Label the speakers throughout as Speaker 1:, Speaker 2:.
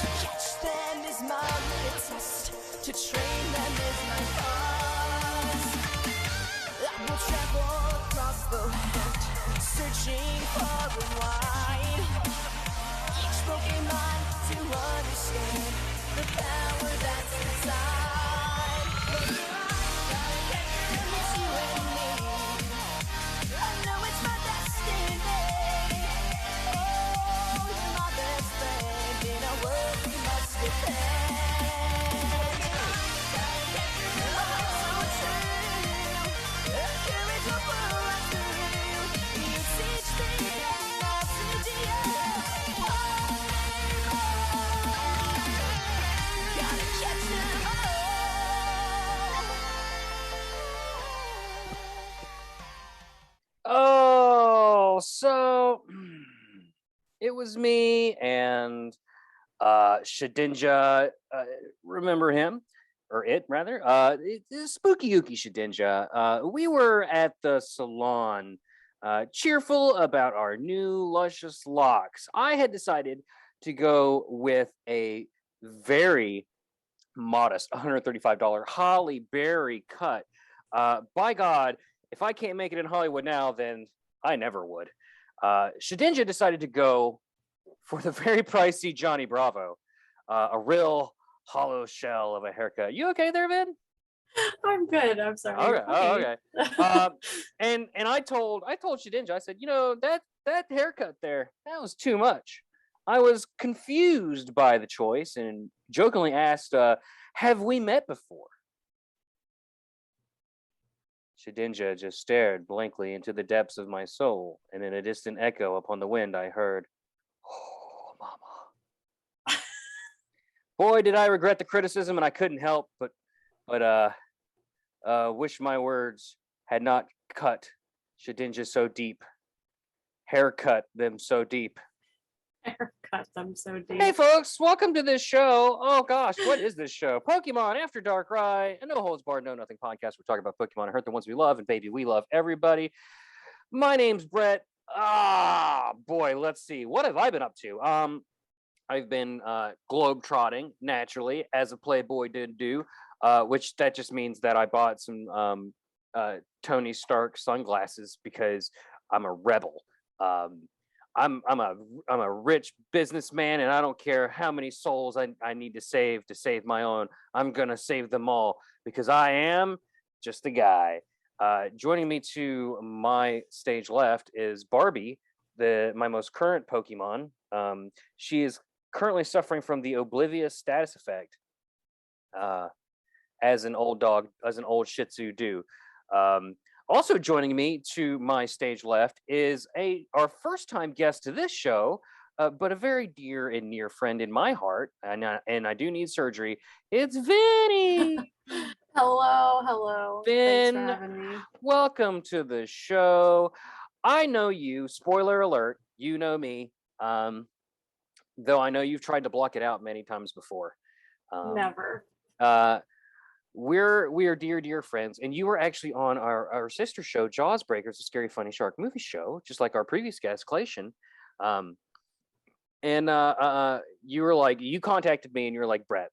Speaker 1: To catch them is my litmus, to train them is my cause. I will travel across the land, searching far and wide. Each Pokemon to understand the power that's inside. But gotta get them, it's you and me. I know it's my destiny. Oh, you're my best friend in a world we must defend. Oh, it's so true. The courage will pull us through. You teach me how to deal. Gotta catch them all.
Speaker 2: Oh, so it was me and Shedinja. Remember him? Or it, rather? It's Spooky Yuki Shedinja. We were at the salon, cheerful about our new luscious locks. I had decided to go with a very modest $135 Holly Berry cut. By God, if I can't make it in Hollywood now, then I never would. Shedinja decided to go for the very pricey Johnny Bravo, a real hollow shell of a haircut. You okay there, Vin?
Speaker 3: I'm good. I'm sorry.
Speaker 2: Okay. Oh, okay. And I told Shedinja, I said, that haircut there, that was too much. I was confused by the choice and jokingly asked, have we met before? Shedinja just stared blankly into the depths of my soul, and in a distant echo upon the wind I heard, "Oh, mama." Boy, did I regret the criticism, and I couldn't help but wish my words had not cut Shedinja so deep, haircut them so deep.
Speaker 3: Haircut them so deep.
Speaker 2: Hey folks, welcome to this show. Oh gosh, what is this show? Pokemon After Darkrai, a no holds barred, no nothing podcast. We're talking about Pokemon and hurt the ones we love, and baby, we love everybody. My name's Brett. Boy, let's see. What have I been up to? I've been globetrotting naturally, as a Playboy did do, which that just means that I bought some Tony Stark sunglasses because I'm a rebel. I'm a rich businessman, and I don't care how many souls I need to save my own. I'm gonna save them all because I am just a guy. Joining me to my stage left is Barbie, my most current Pokemon. She is currently suffering from the oblivious status effect, as an old Shih Tzu do. Also joining me to my stage left is our first time guest to this show, but a very dear and near friend in my heart, and I do need surgery. It's Vinnie.
Speaker 3: Hello.
Speaker 2: Vin,
Speaker 3: Thanks for having me.
Speaker 2: welcome to the show. I know you. Spoiler alert. You know me. Though I know you've tried to block it out many times before.
Speaker 3: Never.
Speaker 2: We are dear friends, and you were actually on our sister show, Jaws Breakers, a scary funny shark movie show, just like our previous guest, Clation. You were like, you contacted me and you were like, Brett,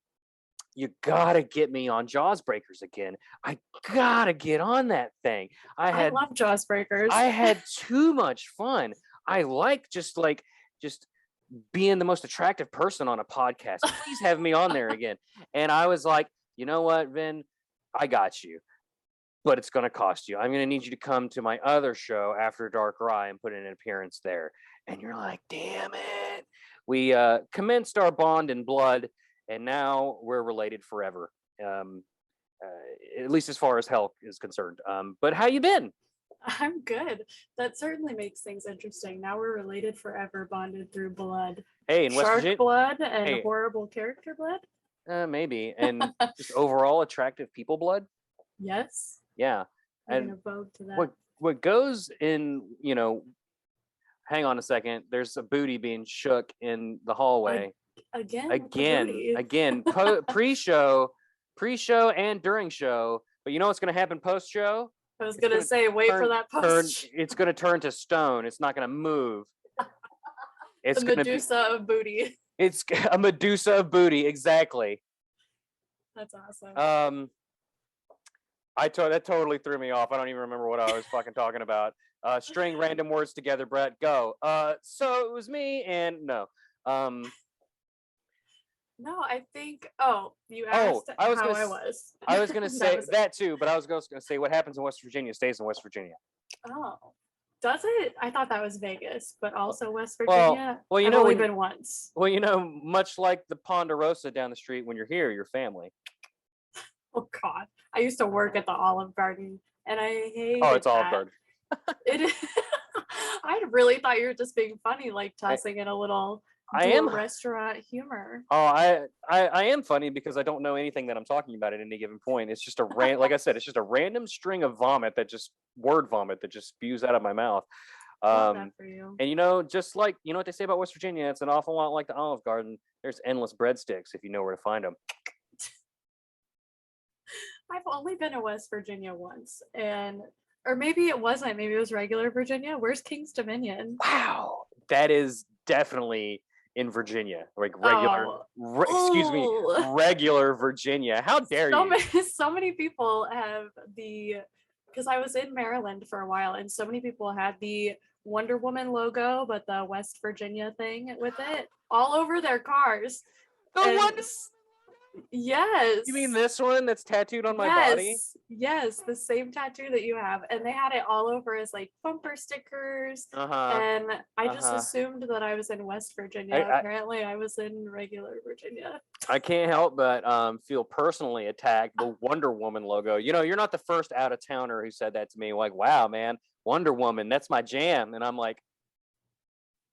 Speaker 2: you gotta get me on Jaws Breakers again. I gotta get on that thing.
Speaker 3: I love Jaws Breakers.
Speaker 2: I had too much fun. I like just being the most attractive person on a podcast. Please have me on there again. And I was like, you know what, Vin? I got you, but it's going to cost you. I'm going to need you to come to my other show, After Darkrai, and put in an appearance there. And you're like, damn it. We commenced our bond in blood, and now we're related forever, at least as far as health is concerned. But how you been?
Speaker 3: I'm good. That certainly makes things interesting. Now we're related forever, bonded through blood.
Speaker 2: Hey, in West
Speaker 3: Shark
Speaker 2: Virginia,
Speaker 3: blood and horrible character blood?
Speaker 2: maybe. And just overall attractive people blood?
Speaker 3: Yes.
Speaker 2: Yeah.
Speaker 3: I'm gonna vote to that.
Speaker 2: What goes in, hang on a second, there's a booty being shook in the hallway. Again, pre-show and during show. But you know what's going to happen post-show?
Speaker 3: I was going to say, wait for that post.
Speaker 2: It's going to turn to stone. It's not going to move. It's
Speaker 3: the Medusa of booty.
Speaker 2: It's a Medusa of booty, exactly.
Speaker 3: That's awesome.
Speaker 2: That totally threw me off. I don't even remember what I was fucking talking about. String random words together, Brett. Go. So it was me and no.
Speaker 3: No, I think. Oh, you asked
Speaker 2: I was
Speaker 3: how
Speaker 2: gonna
Speaker 3: I
Speaker 2: s-
Speaker 3: was.
Speaker 2: I was gonna
Speaker 3: That
Speaker 2: say
Speaker 3: was it.
Speaker 2: that too, but I was gonna say what happens in West Virginia stays in West Virginia.
Speaker 3: Oh, does it? I thought that was Vegas, but also West
Speaker 2: Well,
Speaker 3: Virginia.
Speaker 2: you
Speaker 3: I've
Speaker 2: know
Speaker 3: only
Speaker 2: when
Speaker 3: been once.
Speaker 2: well, much like the Ponderosa down the street, when you're here, you're family.
Speaker 3: Oh God, I used to work at the Olive Garden, and I hated
Speaker 2: Oh, it's Olive
Speaker 3: that.
Speaker 2: Garden.
Speaker 3: It is. I really thought you were just being funny, like tossing in a little
Speaker 2: I am.
Speaker 3: restaurant humor.
Speaker 2: Oh, I am funny because I don't know anything that I'm talking about at any given point. It's just like I said, it's just a random string of word vomit that just spews out of my mouth.
Speaker 3: Love that for you.
Speaker 2: And just like what they say about West Virginia, it's an awful lot like the Olive Garden. There's endless breadsticks if you know where to find them.
Speaker 3: I've only been to West Virginia once, or maybe it wasn't. Maybe it was regular Virginia. Where's King's Dominion?
Speaker 2: Wow, that is definitely in Virginia, like regular.
Speaker 3: Oh.
Speaker 2: Excuse me,
Speaker 3: Ooh.
Speaker 2: regular Virginia. How dare you?
Speaker 3: So many people have because I was in Maryland for a while, and so many people had the Wonder Woman logo, but the West Virginia thing with it all over their cars. Yes.
Speaker 2: You mean this one that's tattooed on my body?
Speaker 3: Yes, the same tattoo that you have. And they had it all over as like bumper stickers. And I just assumed that I was in West Virginia. Apparently I was in regular Virginia.
Speaker 2: I can't help but feel personally attacked. The Wonder Woman logo. You're not the first out of towner who said that to me. Like, wow, man, Wonder Woman, that's my jam. And I'm like,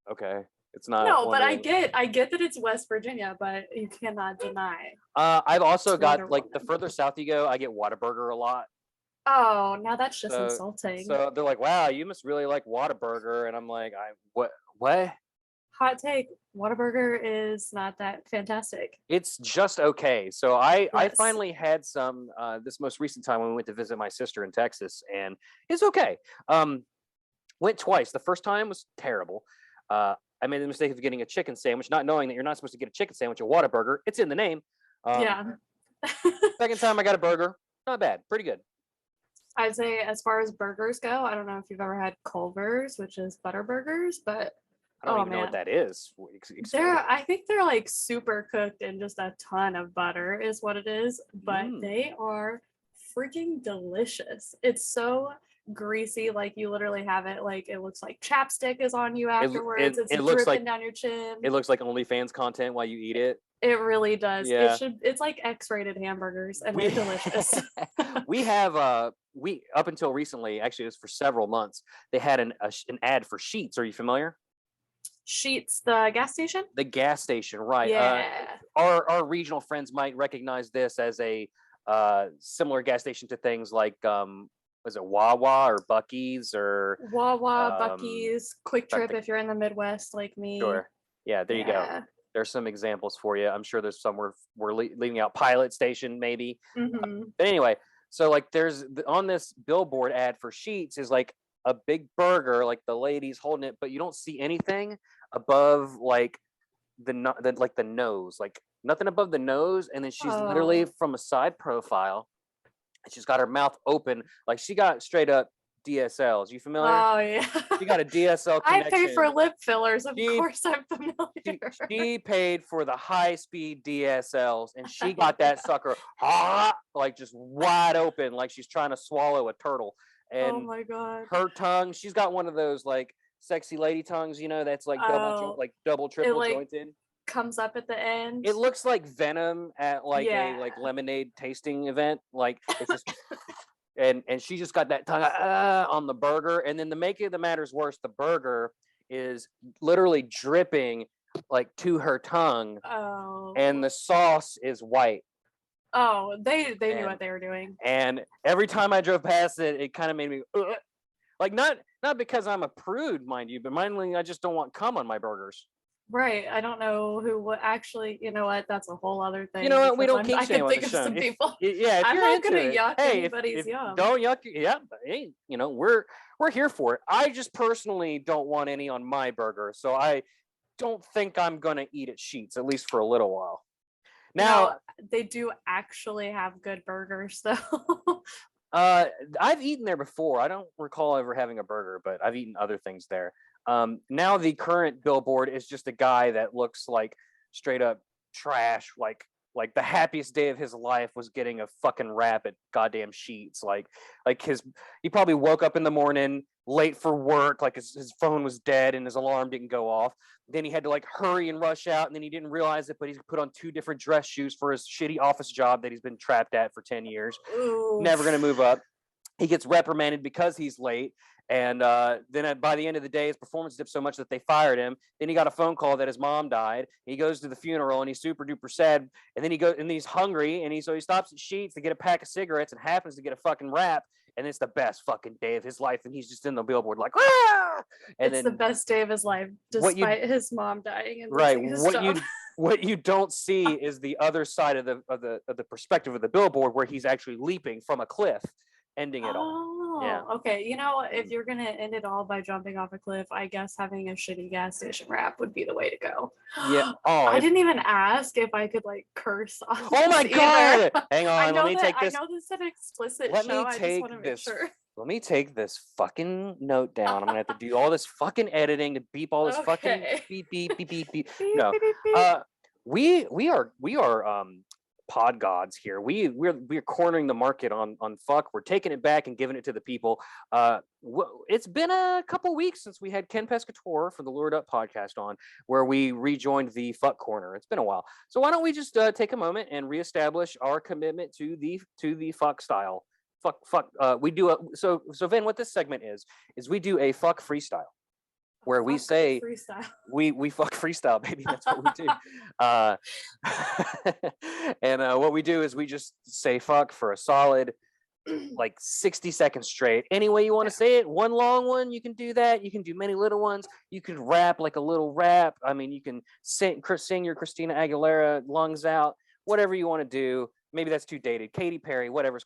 Speaker 2: okay. It's not.
Speaker 3: No, but I get that it's West Virginia, but you cannot deny.
Speaker 2: I've also got like the further south you go, I get Whataburger a lot.
Speaker 3: Oh, now that's just insulting.
Speaker 2: So they're like, "Wow, you must really like Whataburger," and I'm like, What?
Speaker 3: Hot take: Whataburger is not that fantastic.
Speaker 2: It's just okay. So I finally had some this most recent time when we went to visit my sister in Texas, and it's okay. Went twice. The first time was terrible. I made the mistake of getting a chicken sandwich, not knowing that you're not supposed to get a chicken sandwich at Whataburger. It's in the name.
Speaker 3: Yeah.
Speaker 2: Second time I got a burger. Not bad. Pretty good.
Speaker 3: I'd say as far as burgers go, I don't know if you've ever had Culver's, which is butter burgers, but
Speaker 2: I don't even know what that is.
Speaker 3: I think they're like super cooked and just a ton of butter is what it is, but they are freaking delicious. It's so greasy, like you literally have it like it looks like chapstick is on you afterwards. It's
Speaker 2: looks
Speaker 3: dripping
Speaker 2: like
Speaker 3: down your chin.
Speaker 2: It looks like OnlyFans content while you eat it.
Speaker 3: It really does.
Speaker 2: Yeah.
Speaker 3: It's like X-rated hamburgers and they're delicious.
Speaker 2: We have up until recently, actually it was for several months, they had an ad for Sheetz. Are you familiar?
Speaker 3: Sheetz, the gas station?
Speaker 2: The gas station, right.
Speaker 3: Yeah.
Speaker 2: Our regional friends might recognize this as a similar gas station to things like was it Wawa or Buc-ee's or
Speaker 3: Wawa, Buc-ee's, Quick Trip if you're in the Midwest like me.
Speaker 2: Sure. Yeah, there you go. There's some examples for you. I'm sure there's some we're leaving out. Pilot Station maybe. But anyway, so like there's on this billboard ad for Sheetz is like a big burger, like the lady's holding it, but you don't see anything above like the nose, like nothing above the nose, and then she's literally from a side profile. And she's got her mouth open, like she got straight up DSLs. You familiar?
Speaker 3: Oh yeah.
Speaker 2: She got a DSL connection.
Speaker 3: I pay for lip fillers, of course I'm familiar.
Speaker 2: She paid for the high-speed DSLs, and she got that sucker like just wide open, like she's trying to swallow a turtle. And
Speaker 3: oh my god.
Speaker 2: Her tongue, she's got one of those like sexy lady tongues, that's like double, triple jointed.
Speaker 3: Comes up at the end.
Speaker 2: It looks like Venom at like a lemonade tasting event. Like it's just and she just got that tongue on the burger. And then to make it the matters worse, the burger is literally dripping like to her tongue.
Speaker 3: Oh.
Speaker 2: And the sauce is white.
Speaker 3: Oh, they knew what they were doing.
Speaker 2: And every time I drove past it, it kind of made me like not because I'm a prude, mind you, but mainly I just don't want cum on my burgers.
Speaker 3: Right. I don't know who would actually, you know what? That's a whole other thing.
Speaker 2: You know what? We don't kink shame on the show.
Speaker 3: Some people.
Speaker 2: If
Speaker 3: I'm
Speaker 2: you're
Speaker 3: not going to
Speaker 2: it,
Speaker 3: yuck
Speaker 2: hey,
Speaker 3: anybody's yum.
Speaker 2: Don't yuck. Yeah. Hey, we're here for it. I just personally don't want any on my burger. So I don't think I'm gonna eat at Sheetz, at least for a little while.
Speaker 3: Now
Speaker 2: Now,
Speaker 3: they do actually have good burgers, though.
Speaker 2: I've eaten there before. I don't recall ever having a burger, but I've eaten other things there. Now the current billboard is just a guy that looks like straight up trash, like the happiest day of his life was getting a fucking wrap at goddamn Sheetz. Like he probably woke up in the morning late for work, like his phone was dead and his alarm didn't go off. Then he had to like hurry and rush out, and then he didn't realize it, but he's put on 2 different dress shoes for his shitty office job that he's been trapped at for 10 years.
Speaker 3: Ooh.
Speaker 2: Never gonna move up. He gets reprimanded because he's late. And then by the end of the day, his performance dipped so much that they fired him. Then he got a phone call that his mom died. He goes to the funeral and he's super duper sad. And then he's hungry, and so he stops at Sheetz to get a pack of cigarettes and happens to get a fucking wrap. And it's the best fucking day of his life. And he's just in the billboard like, ah! And
Speaker 3: it's the best day of his life, despite his mom dying and
Speaker 2: right.
Speaker 3: losing his job.
Speaker 2: What you don't see is the other side of the perspective of the billboard, where he's actually leaping from a cliff, ending it all. Yeah.
Speaker 3: Okay. You know, if you're gonna end it all by jumping off a cliff, I guess having a shitty gas station rap would be the way to go.
Speaker 2: Yeah. Oh,
Speaker 3: I didn't even ask if I could like curse on.
Speaker 2: Oh my god! Hang
Speaker 3: I
Speaker 2: on,
Speaker 3: know
Speaker 2: let me take this.
Speaker 3: I know this is an explicit
Speaker 2: Let
Speaker 3: show.
Speaker 2: me
Speaker 3: I just
Speaker 2: take
Speaker 3: want to make
Speaker 2: this.
Speaker 3: sure.
Speaker 2: Let me take this fucking note down. I'm gonna have to do all this fucking editing to beep all this fucking
Speaker 3: Okay.
Speaker 2: beep beep beep beep beep.
Speaker 3: Beep,
Speaker 2: No,
Speaker 3: beep, beep, beep.
Speaker 2: we are pod gods here. We're cornering the market on fuck. We're taking it back and giving it to the people. It's been a couple weeks since we had Ken Pescatore for the Lured Up podcast on, where we rejoined the fuck corner. It's been a while, so why don't we just take a moment and reestablish our commitment to the fuck style. Fuck. We do so Vin, what this segment is we do a fuck freestyle, where we say
Speaker 3: freestyle.
Speaker 2: we fuck freestyle, baby. That's what we do. And what we do is we just say fuck for a solid like 60 seconds straight. Any way you want to say it. One long one, you can do that. You can do many little ones. You can rap like a little rap. I mean, you can sing your Christina Aguilera lungs out. Whatever you want to do. Maybe that's too dated. Katy Perry, whatever's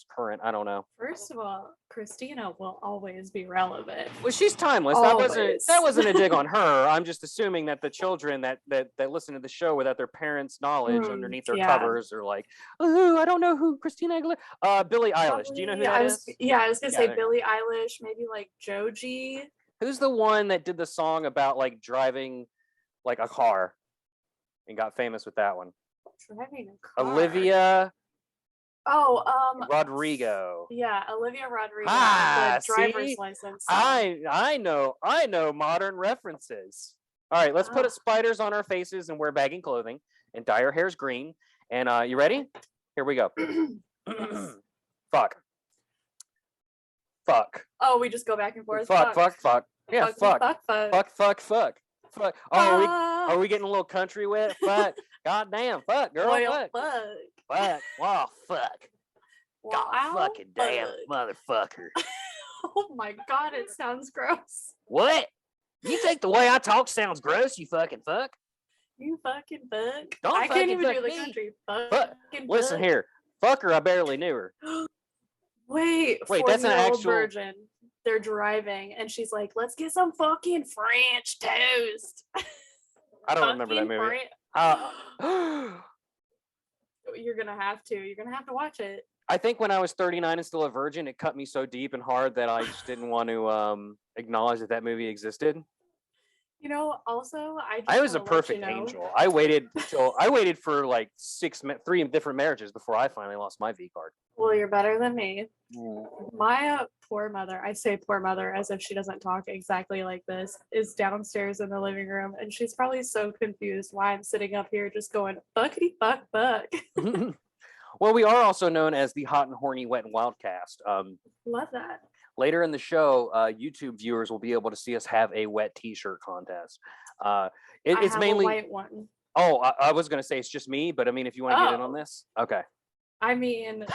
Speaker 2: current. I don't know.
Speaker 3: First of all, Christina will always be relevant.
Speaker 2: Well, she's timeless.
Speaker 3: Always.
Speaker 2: That wasn't a dig on her. I'm just assuming that the children that listen to the show without their parents' knowledge underneath their covers are like, oh, I don't know who Christina Aguilera. Billie Eilish. Do you know who that is?
Speaker 3: Yeah, I was gonna say Billie Eilish, maybe like Joji.
Speaker 2: Who's the one that did the song about like driving like a car and got famous with that one?
Speaker 3: Driving a car.
Speaker 2: Olivia.
Speaker 3: Oh,
Speaker 2: Rodrigo.
Speaker 3: Yeah, Olivia Rodrigo.
Speaker 2: Ah,
Speaker 3: the driver's
Speaker 2: see?
Speaker 3: license.
Speaker 2: I know modern references. All right, let's put spiders on our faces and wear baggy clothing and dye our hairs green. And you ready? Here we go. Fuck.
Speaker 3: Oh, we just go back and forth.
Speaker 2: Fuck. Yeah, fuck. Fuck. Oh, are we getting a little country with it? Fuck. God damn, fuck, girl.
Speaker 3: Fuck.
Speaker 2: Fuck. Oh, fuck. God
Speaker 3: Wow,
Speaker 2: fucking damn,
Speaker 3: fuck.
Speaker 2: motherfucker.
Speaker 3: Oh my god, it sounds gross.
Speaker 2: What? You think the way I talk sounds gross, you fucking fuck?
Speaker 3: You fucking fuck.
Speaker 2: Don't
Speaker 3: I
Speaker 2: fucking
Speaker 3: can't even
Speaker 2: fuck
Speaker 3: do the
Speaker 2: me.
Speaker 3: country.
Speaker 2: Fuck.
Speaker 3: Fucking
Speaker 2: Listen
Speaker 3: fuck.
Speaker 2: here. Fucker, I barely knew her.
Speaker 3: Wait,
Speaker 2: that's an
Speaker 3: 4-year-old
Speaker 2: actual-
Speaker 3: virgin. They're driving, and she's like, "Let's get some fucking French toast."
Speaker 2: I don't remember that
Speaker 3: Fucking
Speaker 2: movie.
Speaker 3: You're gonna have to. You're gonna have to watch it.
Speaker 2: I think when I was 39 and still a virgin, it cut me so deep and hard that I just didn't want to acknowledge that movie existed.
Speaker 3: You know, also,
Speaker 2: I was a
Speaker 3: wanna let you
Speaker 2: perfect
Speaker 3: know-
Speaker 2: angel. I waited for like 3 different marriages before I finally lost my V card.
Speaker 3: Well, you're better than me.
Speaker 2: Mm.
Speaker 3: My poor mother, I say poor mother as if she doesn't talk exactly like this, is downstairs in the living room, and she's probably so confused why I'm sitting up here just going, fuckity fuck fuck.
Speaker 2: Well, we are also known as the Hot and Horny Wet and Wild cast.
Speaker 3: Love that.
Speaker 2: Later in the show, YouTube viewers will be able to see us have a wet T-shirt contest.
Speaker 3: I
Speaker 2: It's
Speaker 3: have
Speaker 2: mainly.
Speaker 3: a white one.
Speaker 2: Oh, I was going to say it's just me, but I mean, if you want to get in on this, okay.
Speaker 3: I mean,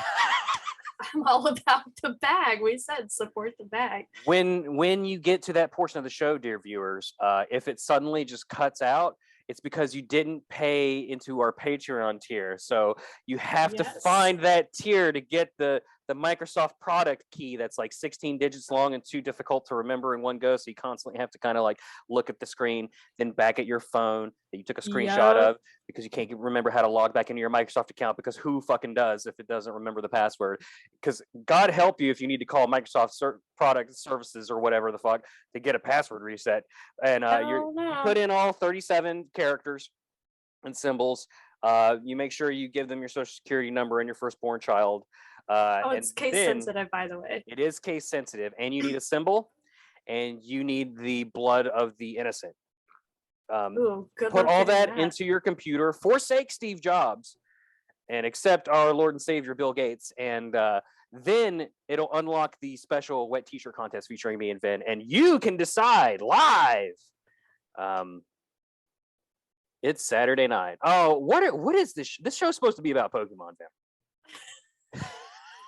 Speaker 3: I'm all about the bag. We said support the bag.
Speaker 2: When you get to that portion of the show, dear viewers, if it suddenly just cuts out, it's because you didn't pay into our Patreon tier. So you have to
Speaker 3: Yes.
Speaker 2: find that tier to get the the Microsoft product key that's like 16 digits long and too difficult to remember in one go. So you constantly have to kind of like look at the screen, then back at your phone that you took a screenshot of because you can't remember how to log back into your Microsoft account, because who fucking does if it doesn't remember the password? Because God help you if you need to call Microsoft product services or whatever the fuck to get a password reset. And you put in all 37 characters and symbols. You make sure you give them your social security number and your firstborn child.
Speaker 3: It's case sensitive, by the way.
Speaker 2: It is case sensitive, and you need a symbol, and you need the blood of the innocent. Put all that into your computer. Forsake Steve Jobs, and accept our Lord and Savior Bill Gates, and then it'll unlock the special wet t-shirt contest featuring me and Vin, and you can decide live. It's Saturday night. Oh, what is this? This show's supposed to be about Pokemon, Vin.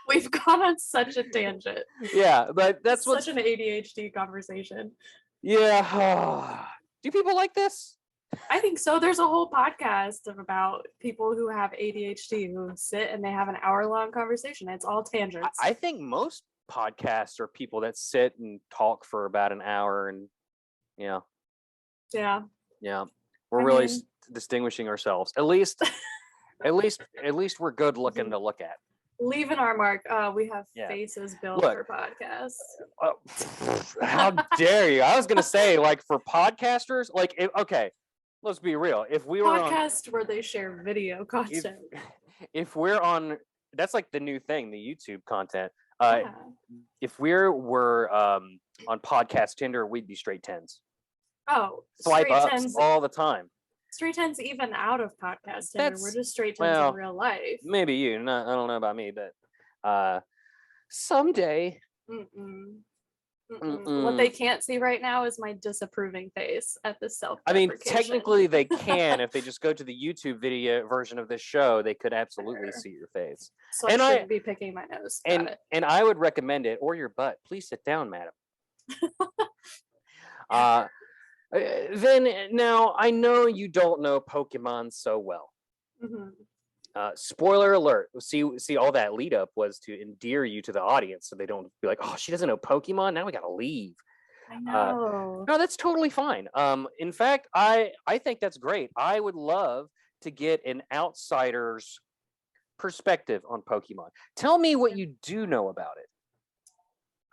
Speaker 3: We've gone on such a tangent.
Speaker 2: Yeah, but that's
Speaker 3: such an ADHD conversation.
Speaker 2: Yeah. Do people like this?
Speaker 3: I think so. There's a whole podcast about people who have ADHD who sit and they have an hour-long conversation. It's all tangents.
Speaker 2: I think most podcasts are people that sit and talk for about an hour, and yeah. We're really distinguishing ourselves. At least we're good looking to look at.
Speaker 3: Leaving our mark. We have faces built for podcasts.
Speaker 2: How dare you? I was gonna say, like, for podcasters, like, okay, let's be real. If we were
Speaker 3: podcast where they share video content.
Speaker 2: If we're on, that's like the new thing, the YouTube content. If we were on podcast Tinder, we'd be straight tens.
Speaker 3: Oh,
Speaker 2: swipe ups all the time.
Speaker 3: Straight tens even out of podcast Tinder. We're just straight tens in real life.
Speaker 2: Maybe you. I don't know about me, but someday.
Speaker 3: What they can't see right now is my disapproving face at the self.
Speaker 2: I mean, technically they can. If they just go to the YouTube video version of this show, they could absolutely see your face.
Speaker 3: So I shouldn't be picking my nose.
Speaker 2: And I would recommend it, or your butt. Please sit down, madam. Then now I know you don't know Pokemon so well. Spoiler alert. See, all that lead up was to endear you to the audience, so they don't be like, "Oh, she doesn't know Pokemon. Now we gotta leave."
Speaker 3: I know.
Speaker 2: No, that's totally fine. In fact, I think that's great. I would love to get an outsider's perspective on Pokemon. Tell me what you do know about it.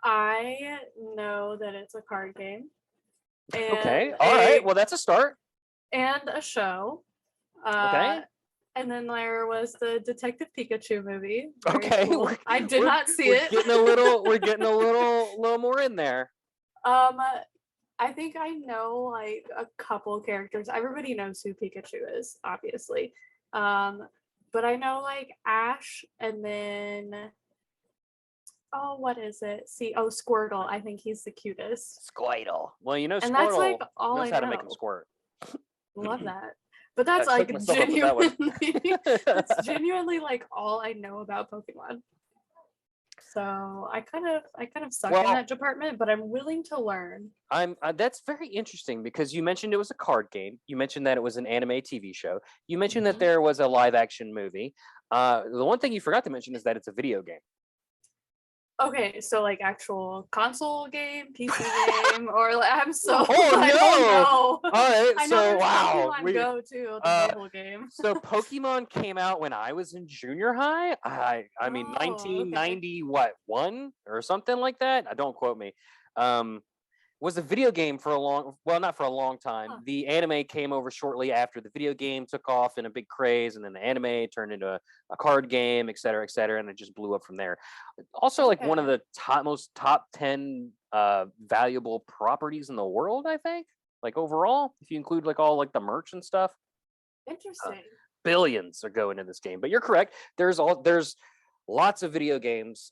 Speaker 3: I know that it's a card game.
Speaker 2: Okay. All right. Well, that's a start.
Speaker 3: And a show.
Speaker 2: Okay.
Speaker 3: And then there was the Detective Pikachu movie.
Speaker 2: Okay.
Speaker 3: Cool. I did not see it.
Speaker 2: We're getting a little more in there.
Speaker 3: I think I know like a couple characters. Everybody knows who Pikachu is, obviously. But I know like Ash, and then what is it? Squirtle. I think he's the cutest.
Speaker 2: Squirtle. Well, you know, Squirtle
Speaker 3: that's like all
Speaker 2: knows
Speaker 3: I
Speaker 2: how
Speaker 3: know.
Speaker 2: to make him squirt.
Speaker 3: Love that. But that's like genuinely that's genuinely like all I know about Pokemon. So I kind of suck in that department, but I'm willing to learn.
Speaker 2: That's very interesting, because you mentioned it was a card game. You mentioned that it was an anime TV show. You mentioned that there was a live action movie. The one thing you forgot to mention is that it's a video game.
Speaker 3: Okay, so like actual console game, PC game, or like, I'm so
Speaker 2: I don't know. All right,
Speaker 3: I know
Speaker 2: so wow,
Speaker 3: Pokemon Go too, the mobile game.
Speaker 2: So Pokemon came out when I was in junior high. I mean 1990 1 or something like that. Don't quote me. Was a video game for not for a long time. The anime came over shortly after the video game took off in a big craze, and then the anime turned into a card game, et cetera, and it just blew up from there. Also, like one of the top 10 valuable properties in the world, I think. Like overall, if you include like all like the merch and stuff.
Speaker 3: Interesting.
Speaker 2: Billions are going into this game. But you're correct. There's lots of video games.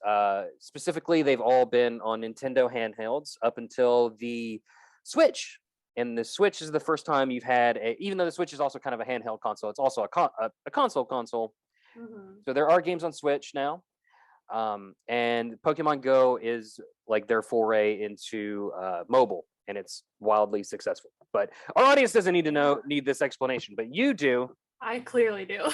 Speaker 2: Specifically, they've all been on Nintendo handhelds up until the Switch. And the Switch is the first time you've had even though the Switch is also kind of a handheld console, it's also a console. So there are games on Switch now. And Pokemon Go is like their foray into mobile, and it's wildly successful. But our audience doesn't need this explanation, but you do.
Speaker 3: I clearly do.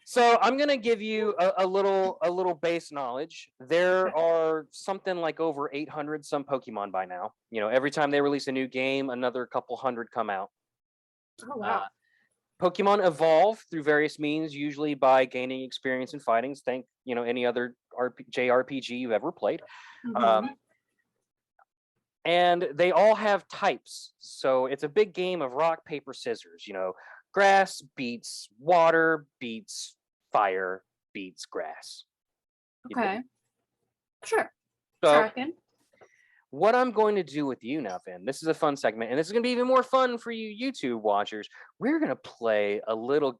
Speaker 2: So I'm gonna give you a little base knowledge. There are something like over 800 some Pokemon by now. You know, every time they release a new game, another couple hundred come out.
Speaker 3: Oh wow.
Speaker 2: Pokemon evolve through various means, usually by gaining experience in fighting. Think, you know, any other JRPG you've ever played. And they all have types. So it's a big game of rock, paper, scissors. You know, grass beats water, beats fire, beats grass.
Speaker 3: Okay. Sure.
Speaker 2: So
Speaker 3: Tracking.
Speaker 2: what I'm going to do with you now, Finn, this is a fun segment, and this is going to be even more fun for you YouTube watchers. We're going to play a little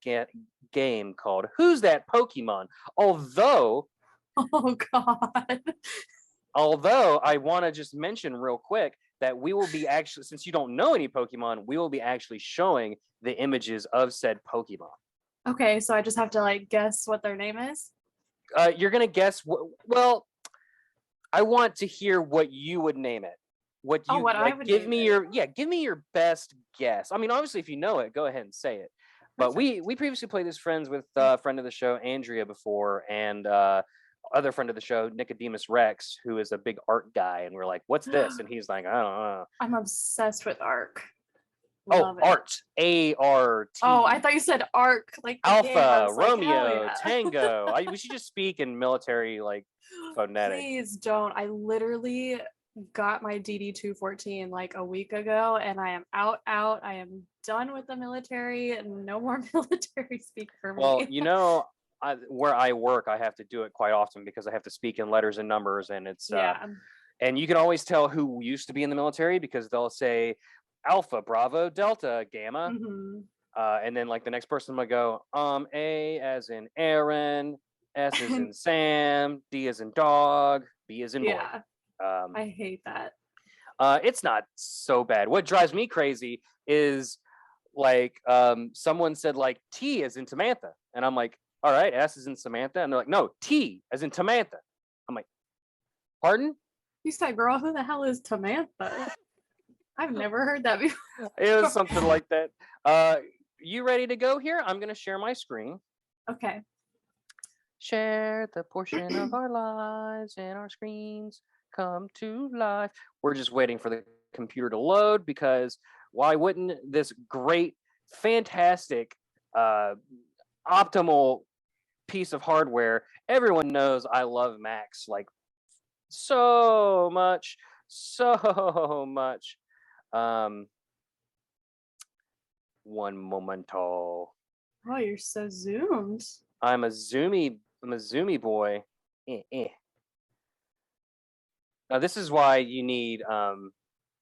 Speaker 2: game called Who's That Pokemon? Although
Speaker 3: Oh God.
Speaker 2: I want to just mention real quick that we will be actually, since you don't know any Pokemon, we will be actually showing the images of said Pokemon.
Speaker 3: Okay, so I just have to like guess what their name is.
Speaker 2: You're gonna guess well, I want to hear what you would name it. What you
Speaker 3: what I
Speaker 2: like,
Speaker 3: would
Speaker 2: give
Speaker 3: name
Speaker 2: me
Speaker 3: it.
Speaker 2: give me your best guess. I mean, obviously, if you know it, go ahead and say it. But we previously played as friends with friend of the show Andrea before, and other friend of the show Nicodemus Rex, who is a big art guy, and we're like, "What's this?" And he's like, "I don't know."
Speaker 3: I'm obsessed with Arc.
Speaker 2: Oh,
Speaker 3: Love it.
Speaker 2: art. ART.
Speaker 3: Oh, I thought you said Arc, like the game. I
Speaker 2: Alpha,
Speaker 3: was like, hell
Speaker 2: Romeo,
Speaker 3: yeah.
Speaker 2: Tango. We should just speak in military like phonetic.
Speaker 3: Please don't. I literally got my DD-214 like a week ago, and I am out. I am done with the military, and no more military speak for me.
Speaker 2: Well, you know, where I work, I have to do it quite often because I have to speak in letters and numbers, and it's
Speaker 3: yeah.
Speaker 2: and you can always tell who used to be in the military because they'll say Alpha, Bravo, Delta, Gamma. And then like the next person would go, A as in Aaron, S as in Sam, D as in dog, B as in boy.
Speaker 3: Yeah. I hate that.
Speaker 2: It's not so bad. What drives me crazy is like someone said like T as in Samantha. And I'm like, all right, S as in Samantha. And they're like, no, T as in Samantha. I'm like, pardon?
Speaker 3: You said, girl, who the hell is Samantha? I've never heard that before.
Speaker 2: It was something like that. You ready to go here? I'm going to share my screen.
Speaker 3: Okay.
Speaker 2: Share the portion of our lives and our screens come to life. We're just waiting for the computer to load because why wouldn't this great, fantastic, optimal piece of hardware? Everyone knows I love Macs like so much. One momento.
Speaker 3: Oh, you're so zoomed.
Speaker 2: I'm a zoomy boy. Now this is why you need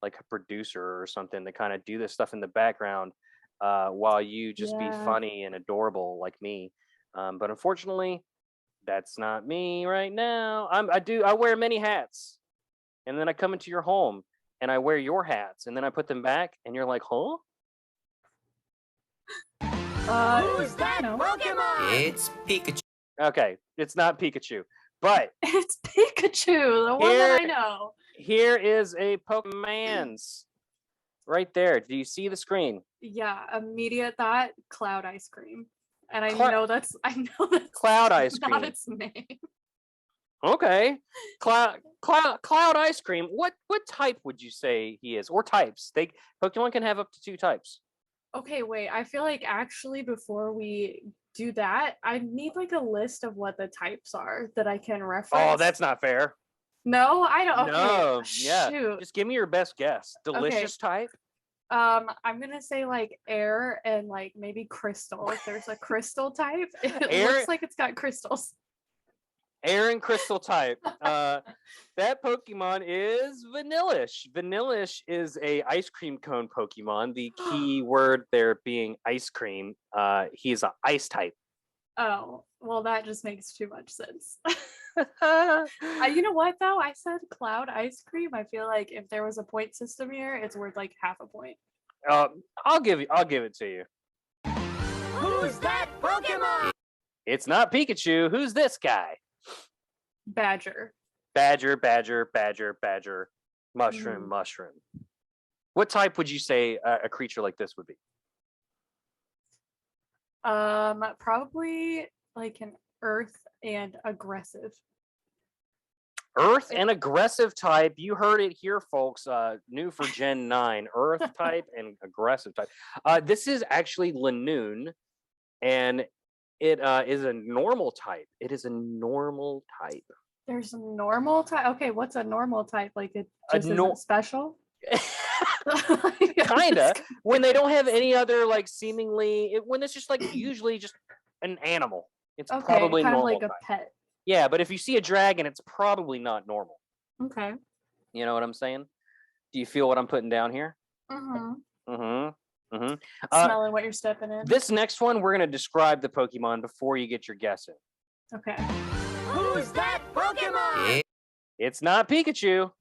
Speaker 2: like a producer or something to kind of do this stuff in the background while you just be funny and adorable like me. But unfortunately, that's not me right now. I wear many hats, and then I come into your home and I wear your hats, and then I put them back, and you're like, huh?
Speaker 1: Who's that Pokemon?
Speaker 4: It's Pikachu.
Speaker 2: Okay, it's not Pikachu, but
Speaker 3: it's Pikachu, the one that I know.
Speaker 2: Here is a Pokemon's right there. Do you see the screen?
Speaker 3: Yeah, immediate thought, Cloud Ice Cream. And I know that's
Speaker 2: Cloud Ice Cream.
Speaker 3: Not its name.
Speaker 2: Okay. Cloud Ice Cream. What type would you say he is? Or types? Pokemon can have up to 2 types.
Speaker 3: Okay, wait. I feel like actually before we do that, I need like a list of what the types are that I can reference.
Speaker 2: Oh, that's not fair.
Speaker 3: No, I don't. Okay.
Speaker 2: No, yeah.
Speaker 3: Shoot.
Speaker 2: Just give me your best guess. Delicious type?
Speaker 3: I'm gonna say like air and like maybe crystal. If there's a crystal type, it looks like it's got crystals.
Speaker 2: Air and crystal type. That Pokemon is Vanillish. Vanillish is a ice cream cone Pokemon. The key word there being ice cream. He's an ice type.
Speaker 3: Oh, well, that just makes too much sense. You know what though? I said Cloud Ice Cream. I feel like if there was a point system here, it's worth like half a point.
Speaker 2: I'll give it to you.
Speaker 1: Who's that Pokemon?
Speaker 2: It's not Pikachu. Who's this guy?
Speaker 3: Badger.
Speaker 2: Badger. Mushroom. What type would you say a creature like this would be?
Speaker 3: Probably like an earth and aggressive.
Speaker 2: Earth and aggressive type. You heard it here, folks. New for Gen 9. Earth type and aggressive type. This is actually Lanoon, and it is a normal type. It is a normal type.
Speaker 3: There's a normal type. Okay, what's a normal type? Like it
Speaker 2: A
Speaker 3: just isn't special?
Speaker 2: Kinda. When they don't have any other like seemingly when it's just like usually just an animal. It's
Speaker 3: Okay,
Speaker 2: probably
Speaker 3: kind of
Speaker 2: normal
Speaker 3: like a
Speaker 2: type.
Speaker 3: pet.
Speaker 2: Yeah, but if you see a dragon, it's probably not normal.
Speaker 3: Okay.
Speaker 2: You know what I'm saying? Do you feel what I'm putting down here?
Speaker 3: Mm-hmm.
Speaker 2: Mm-hmm. Mm-hmm.
Speaker 3: Smelling what you're stepping in.
Speaker 2: This next one, we're gonna describe the Pokemon before you get your guess in.
Speaker 3: Okay.
Speaker 1: Who's that Pokemon?
Speaker 2: It's not Pikachu.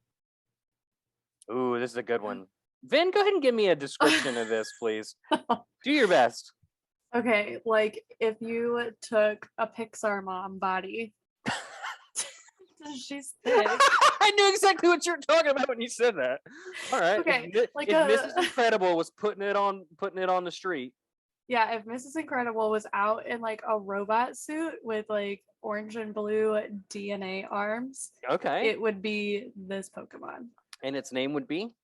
Speaker 2: Ooh, this is a good one. Vin, go ahead and give me a description of this, please. Do your best.
Speaker 3: Okay, like if you took a Pixar mom body, she's thick.
Speaker 2: I knew exactly what you were talking about when you said that. All right.
Speaker 3: Okay,
Speaker 2: if
Speaker 3: like
Speaker 2: Mrs. Incredible was putting it on the street.
Speaker 3: Yeah, if Mrs. Incredible was out in like a robot suit with like orange and blue DNA arms,
Speaker 2: Okay.
Speaker 3: it would be this Pokemon.
Speaker 2: And its name would be?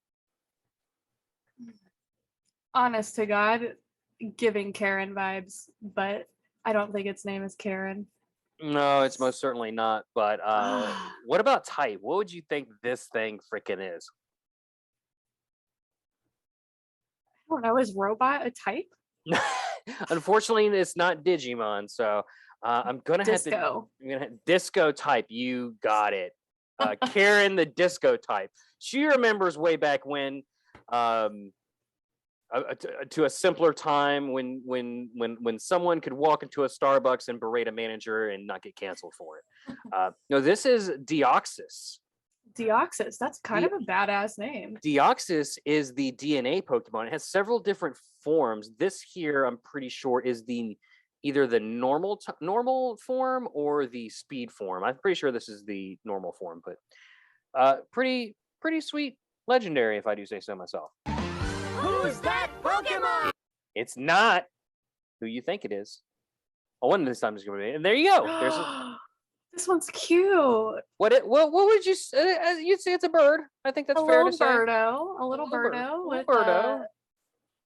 Speaker 3: Honest to God, giving Karen vibes, but I don't think its name is Karen.
Speaker 2: No, it's most certainly not. But what about type? What would you think this thing freaking is?
Speaker 3: I don't know. Is robot a type?
Speaker 2: Unfortunately, it's not Digimon, so I'm gonna
Speaker 3: Disco.
Speaker 2: Disco type. You got it. Karen, the disco type. She remembers way back when, to a simpler time when someone could walk into a Starbucks and berate a manager and not get canceled for it. No, this is Deoxys.
Speaker 3: Deoxys. That's kind of a badass name.
Speaker 2: Deoxys is the DNA Pokemon. It has several different forms. This here, I'm pretty sure, is either the normal form or the speed form. I'm pretty sure this is the normal form, but pretty sweet, legendary, if I do say so myself.
Speaker 1: Who's that Pokemon?
Speaker 2: It's not who you think it is. Oh, one of this time is going to be, and there you go. There's
Speaker 3: This one's cute.
Speaker 2: what would you say? You'd say it's a bird. I think that's fair to say.
Speaker 3: A little birdo with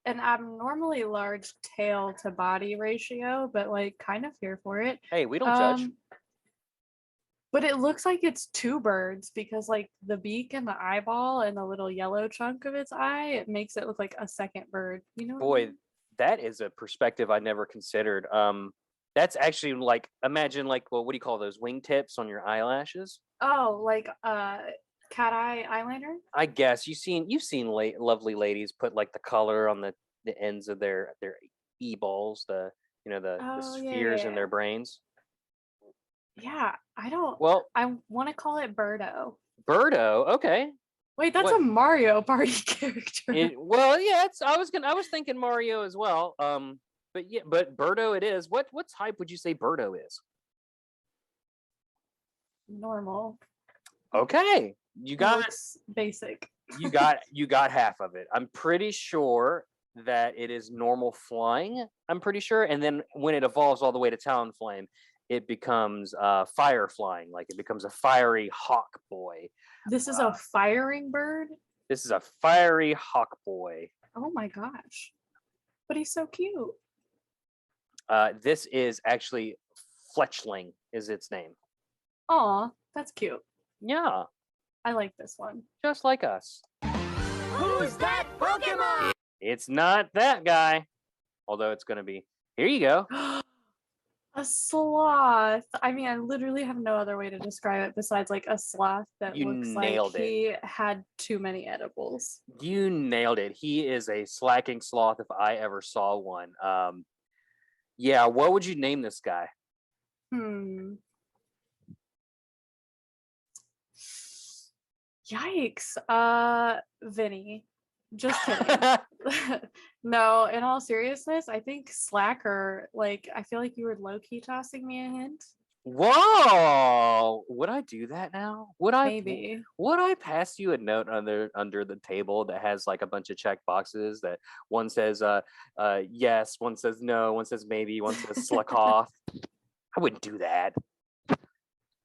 Speaker 3: an abnormally large tail to body ratio, but like kind of here for it.
Speaker 2: Hey, we don't judge.
Speaker 3: But it looks like it's two birds because like the beak and the eyeball and the little yellow chunk of its eye, it makes it look like a second bird. You know?
Speaker 2: Boy, that is a perspective I never considered. That's actually like, imagine like, well, what do you call those, wingtips on your eyelashes?
Speaker 3: Oh, like cat eye eyeliner?
Speaker 2: I guess you've seen lovely ladies put like the color on the ends of their e-balls, the spheres in their brains.
Speaker 3: Yeah, I don't.
Speaker 2: Well,
Speaker 3: I want to call it Birdo.
Speaker 2: Birdo, okay.
Speaker 3: Wait, that's a Mario Party character.
Speaker 2: I was thinking Mario as well. But Birdo it is. What type would you say Birdo is?
Speaker 3: Normal.
Speaker 2: Okay, you got
Speaker 3: basic.
Speaker 2: you got half of it. I'm pretty sure that it is normal flying. I'm pretty sure, and then when it evolves all the way to Talonflame, it becomes fire flying. Like it becomes a fiery hawk boy.
Speaker 3: This is a firing bird.
Speaker 2: This is a fiery hawk boy.
Speaker 3: Oh my gosh, but he's so cute.
Speaker 2: This is actually Fletchling is its name.
Speaker 3: Aw, that's cute.
Speaker 2: Yeah.
Speaker 3: I like this one.
Speaker 2: Just like us.
Speaker 1: Who's that Pokemon?
Speaker 2: It's not that guy. Although it's going to be. Here you go.
Speaker 3: A sloth. I mean, I literally have no other way to describe it besides like a sloth that looks like he had too many edibles.
Speaker 2: You nailed it. He is a slacking sloth if I ever saw one. Yeah, what would you name this guy?
Speaker 3: Yikes. Vinnie. Just kidding. No, in all seriousness, I think Slacker, like, I feel like you were low-key tossing me a hint.
Speaker 2: Whoa! Would I do that now? Would I pass you a note under the table that has like a bunch of check boxes that one says yes, one says no, one says maybe, one says slack off? I wouldn't do that.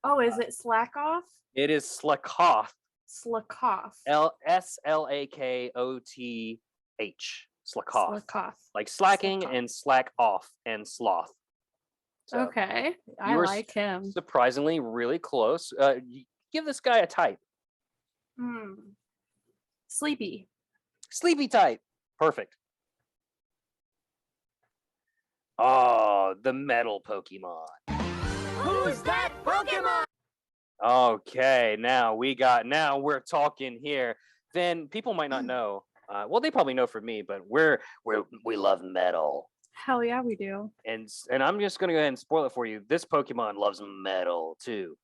Speaker 3: Oh, is it Slackoff?
Speaker 2: It is Slakoth.
Speaker 3: Slackoff.
Speaker 2: Slakoth. Slakoth.
Speaker 3: Slackoff.
Speaker 2: Like slacking
Speaker 3: Slakoff.
Speaker 2: and slack off and sloth. So
Speaker 3: Okay, I
Speaker 2: you were
Speaker 3: like him.
Speaker 2: surprisingly really close. Give this guy a type.
Speaker 3: Sleepy.
Speaker 2: Sleepy type. Perfect. Oh, the metal Pokemon.
Speaker 1: Who's that Pokemon?
Speaker 2: Okay, now we're talking here. Then people might not know. Well, they probably know from me, but we love metal.
Speaker 3: Hell yeah, we do.
Speaker 2: And I'm just gonna go ahead and spoil it for you. This Pokemon loves metal too.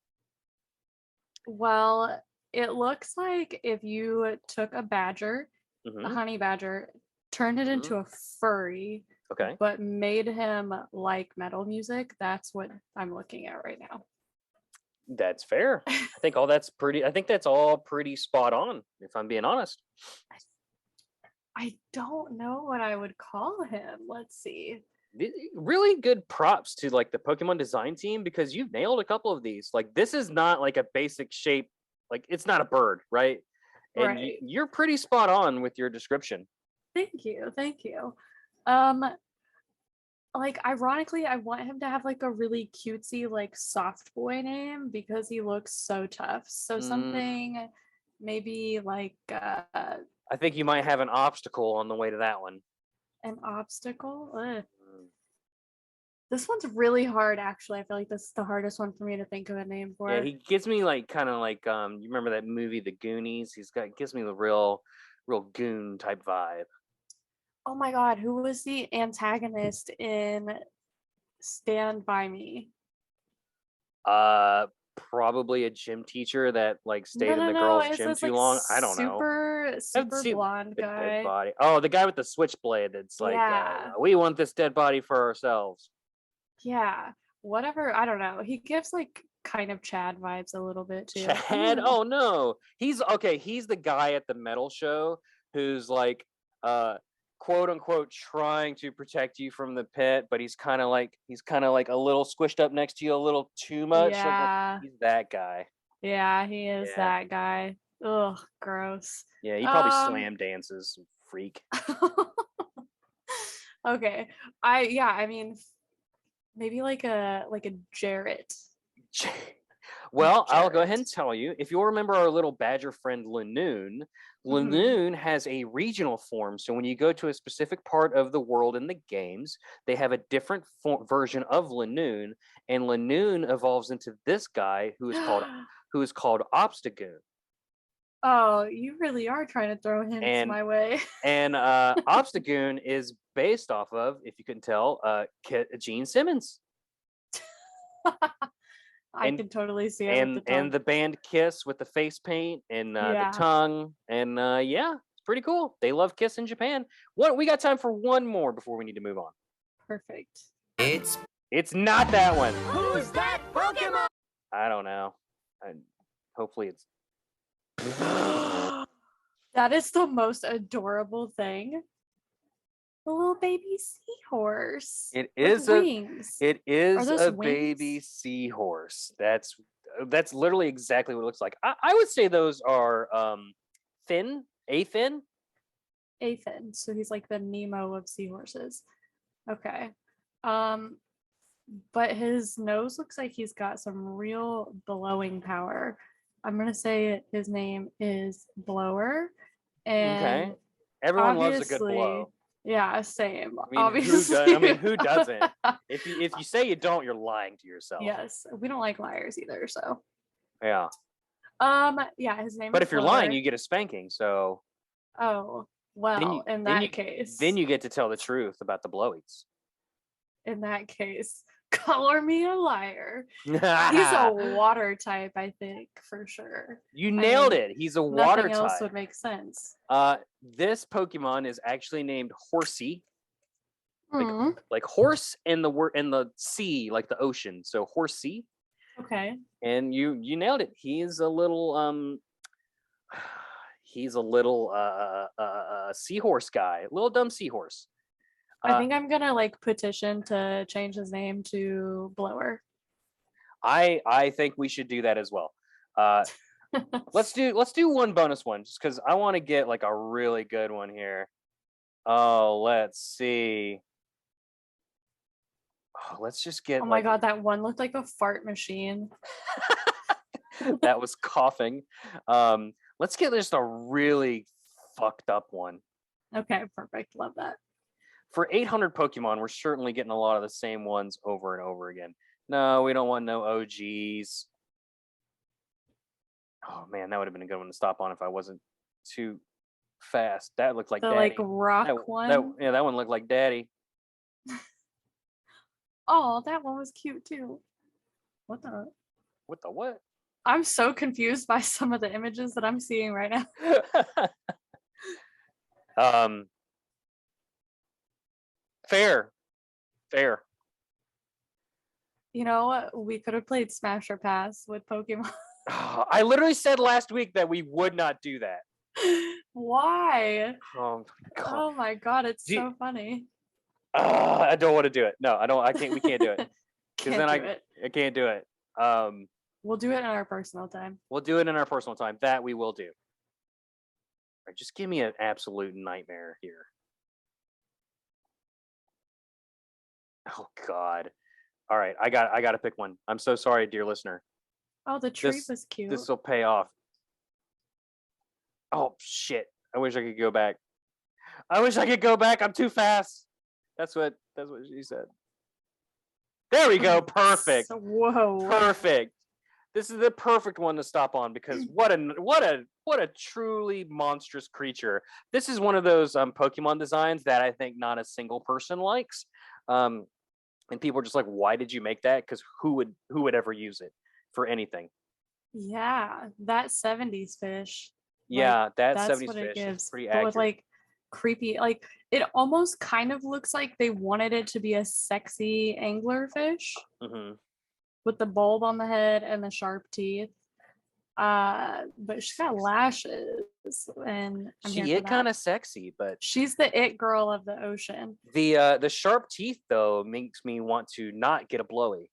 Speaker 3: Well, it looks like if you took a badger, a
Speaker 2: Mhm.
Speaker 3: honey badger, turned it into a furry,
Speaker 2: Okay.
Speaker 3: but made him like metal music, that's what I'm looking at right now.
Speaker 2: That's fair. I think that's all pretty spot on, if I'm being honest.
Speaker 3: I don't know what I would call him. Let's see.
Speaker 2: Really good props to like the Pokemon design team, because you've nailed a couple of these. Like, this is not like a basic shape, like it's not a bird, right? And
Speaker 3: Right.
Speaker 2: you're pretty spot on with your description.
Speaker 3: Thank you. Like, ironically, I want him to have like a really cutesy, like soft boy name because he looks so tough. So something maybe like
Speaker 2: I think you might have an obstacle on the way to that one.
Speaker 3: an obstacle. Ugh. This one's really hard, actually. I feel like this is the hardest one for me to think of a name for.
Speaker 2: Yeah, he gives me like kind of like you remember that movie The Goonies? Gives me the real goon type vibe.
Speaker 3: Oh my god, who was the antagonist in Stand By Me?
Speaker 2: Probably a gym teacher that like stayed in the girls'
Speaker 3: It's
Speaker 2: gym
Speaker 3: this,
Speaker 2: too
Speaker 3: like,
Speaker 2: long. I don't know.
Speaker 3: super blonde
Speaker 2: The dead
Speaker 3: guy.
Speaker 2: body. Oh, the guy with the switchblade. That's like,
Speaker 3: Yeah.
Speaker 2: we want this dead body for ourselves.
Speaker 3: Yeah, whatever. I don't know. He gives like kind of Chad vibes a little bit too.
Speaker 2: Chad? Oh no, he's okay. He's the guy at the metal show who's like, quote unquote, trying to protect you from the pit, but he's kind of like a little squished up next to you a little too much. Like,
Speaker 3: Yeah.
Speaker 2: he's that guy.
Speaker 3: Yeah, he is
Speaker 2: Yeah.
Speaker 3: that guy. Ugh, gross.
Speaker 2: Yeah, he probably slam dances, freak.
Speaker 3: Okay. I mean, maybe like a Jarrett.
Speaker 2: Well, I'll go
Speaker 3: Jarrett.
Speaker 2: ahead and tell you. If you'll remember our little badger friend Lanoon, Lanoon has a regional form. So when you go to a specific part of the world in the games, they have a different version of Lanoon, and Lanoon evolves into this guy who is called Obstagoon.
Speaker 3: Oh, you really are trying to throw hints my way.
Speaker 2: And Obstagoon is based off of, if you couldn't tell, Gene Simmons.
Speaker 3: I can totally see it.
Speaker 2: And the band Kiss with the face paint and the tongue, and yeah, it's pretty cool. They love Kiss in Japan. We got time for one more before we need to move on.
Speaker 3: Perfect.
Speaker 2: It's not that one.
Speaker 1: Who's that Pokemon?
Speaker 2: I don't know. Hopefully it's.
Speaker 3: That is the most adorable thing. The little baby seahorse.
Speaker 2: It is
Speaker 3: wings.
Speaker 2: It is a
Speaker 3: wings?
Speaker 2: baby seahorse. That's literally exactly what it looks like. I would say those are Finn. Aphid.
Speaker 3: So he's like the Nemo of seahorses. Okay. But his nose looks like he's got some real blowing power. I'm gonna say his name is Blower. And
Speaker 2: okay. Everyone loves a good blow.
Speaker 3: Yeah, same.
Speaker 2: I mean,
Speaker 3: obviously.
Speaker 2: who doesn't? If you say you don't, you're lying to yourself.
Speaker 3: Yes, we don't like liars either. So.
Speaker 2: Yeah.
Speaker 3: Yeah, his name.
Speaker 2: But
Speaker 3: is
Speaker 2: if you're
Speaker 3: Blower.
Speaker 2: lying, you get a spanking. So.
Speaker 3: Oh well, in that case.
Speaker 2: Then you get to tell the truth about the blowies.
Speaker 3: In that case, color me a liar. He's a water type, I think, for sure.
Speaker 2: You nailed it. He's a water type.
Speaker 3: Nothing else would make sense.
Speaker 2: This Pokemon is actually named Horsey. Like horse in the sea, like the ocean. So Horsey.
Speaker 3: Okay.
Speaker 2: And you nailed it. He's a little seahorse guy, a little dumb seahorse.
Speaker 3: I think I'm gonna like petition to change his name to Blower.
Speaker 2: I think we should do that as well. Let's do one bonus one just because I want to get like a really good one here. Oh, let's see. Oh, let's just get.
Speaker 3: Oh my god, that one looked like a fart machine.
Speaker 2: That was coughing. Let's get just a really fucked up one.
Speaker 3: Okay, perfect. Love that.
Speaker 2: For 800 Pokemon, we're certainly getting a lot of the same ones over and over again. No, we don't want no OGs. Oh man, that would have been a good one to stop on if I wasn't too fast. That looked like
Speaker 3: The
Speaker 2: Daddy.
Speaker 3: like rock one.
Speaker 2: Yeah, that one looked like Daddy.
Speaker 3: Oh, that one was cute too. What the?
Speaker 2: What the what?
Speaker 3: I'm so confused by some of the images that I'm seeing right now.
Speaker 2: Fair.
Speaker 3: You know, we could have played Smash or Pass with Pokemon.
Speaker 2: I literally said last week that we would not do that.
Speaker 3: Why?
Speaker 2: Oh God.
Speaker 3: Oh my god, it's so funny.
Speaker 2: I don't want to do it. No, I don't. I can't. We can't do it because then I can't do it.
Speaker 3: We'll do it in our personal time.
Speaker 2: We'll do it in our personal time. That we will do. All right, just give me an absolute nightmare here. Oh God. All right, I got to pick one. I'm so sorry, dear listener.
Speaker 3: Oh, the tree was cute.
Speaker 2: This will pay off. Oh shit! I wish I could go back. I'm too fast. That's what she said. There we go. Perfect.
Speaker 3: Whoa.
Speaker 2: Perfect. This is the perfect one to stop on because what a truly monstrous creature. This is one of those Pokemon designs that I think not a single person likes. And people are just like, why did you make that? Because who would ever use it for anything?
Speaker 3: Yeah, that 70s fish.
Speaker 2: Yeah,
Speaker 3: like,
Speaker 2: that
Speaker 3: that's
Speaker 2: 70s
Speaker 3: what
Speaker 2: fish
Speaker 3: it gives.
Speaker 2: is pretty
Speaker 3: But
Speaker 2: accurate.
Speaker 3: with like creepy, like it almost kind of looks like they wanted it to be a sexy angler fish with the bulb on the head and the sharp teeth. But she's got lashes, and
Speaker 2: She is kind of sexy, but
Speaker 3: she's the it girl of the ocean.
Speaker 2: The sharp teeth though makes me want to not get a blowy.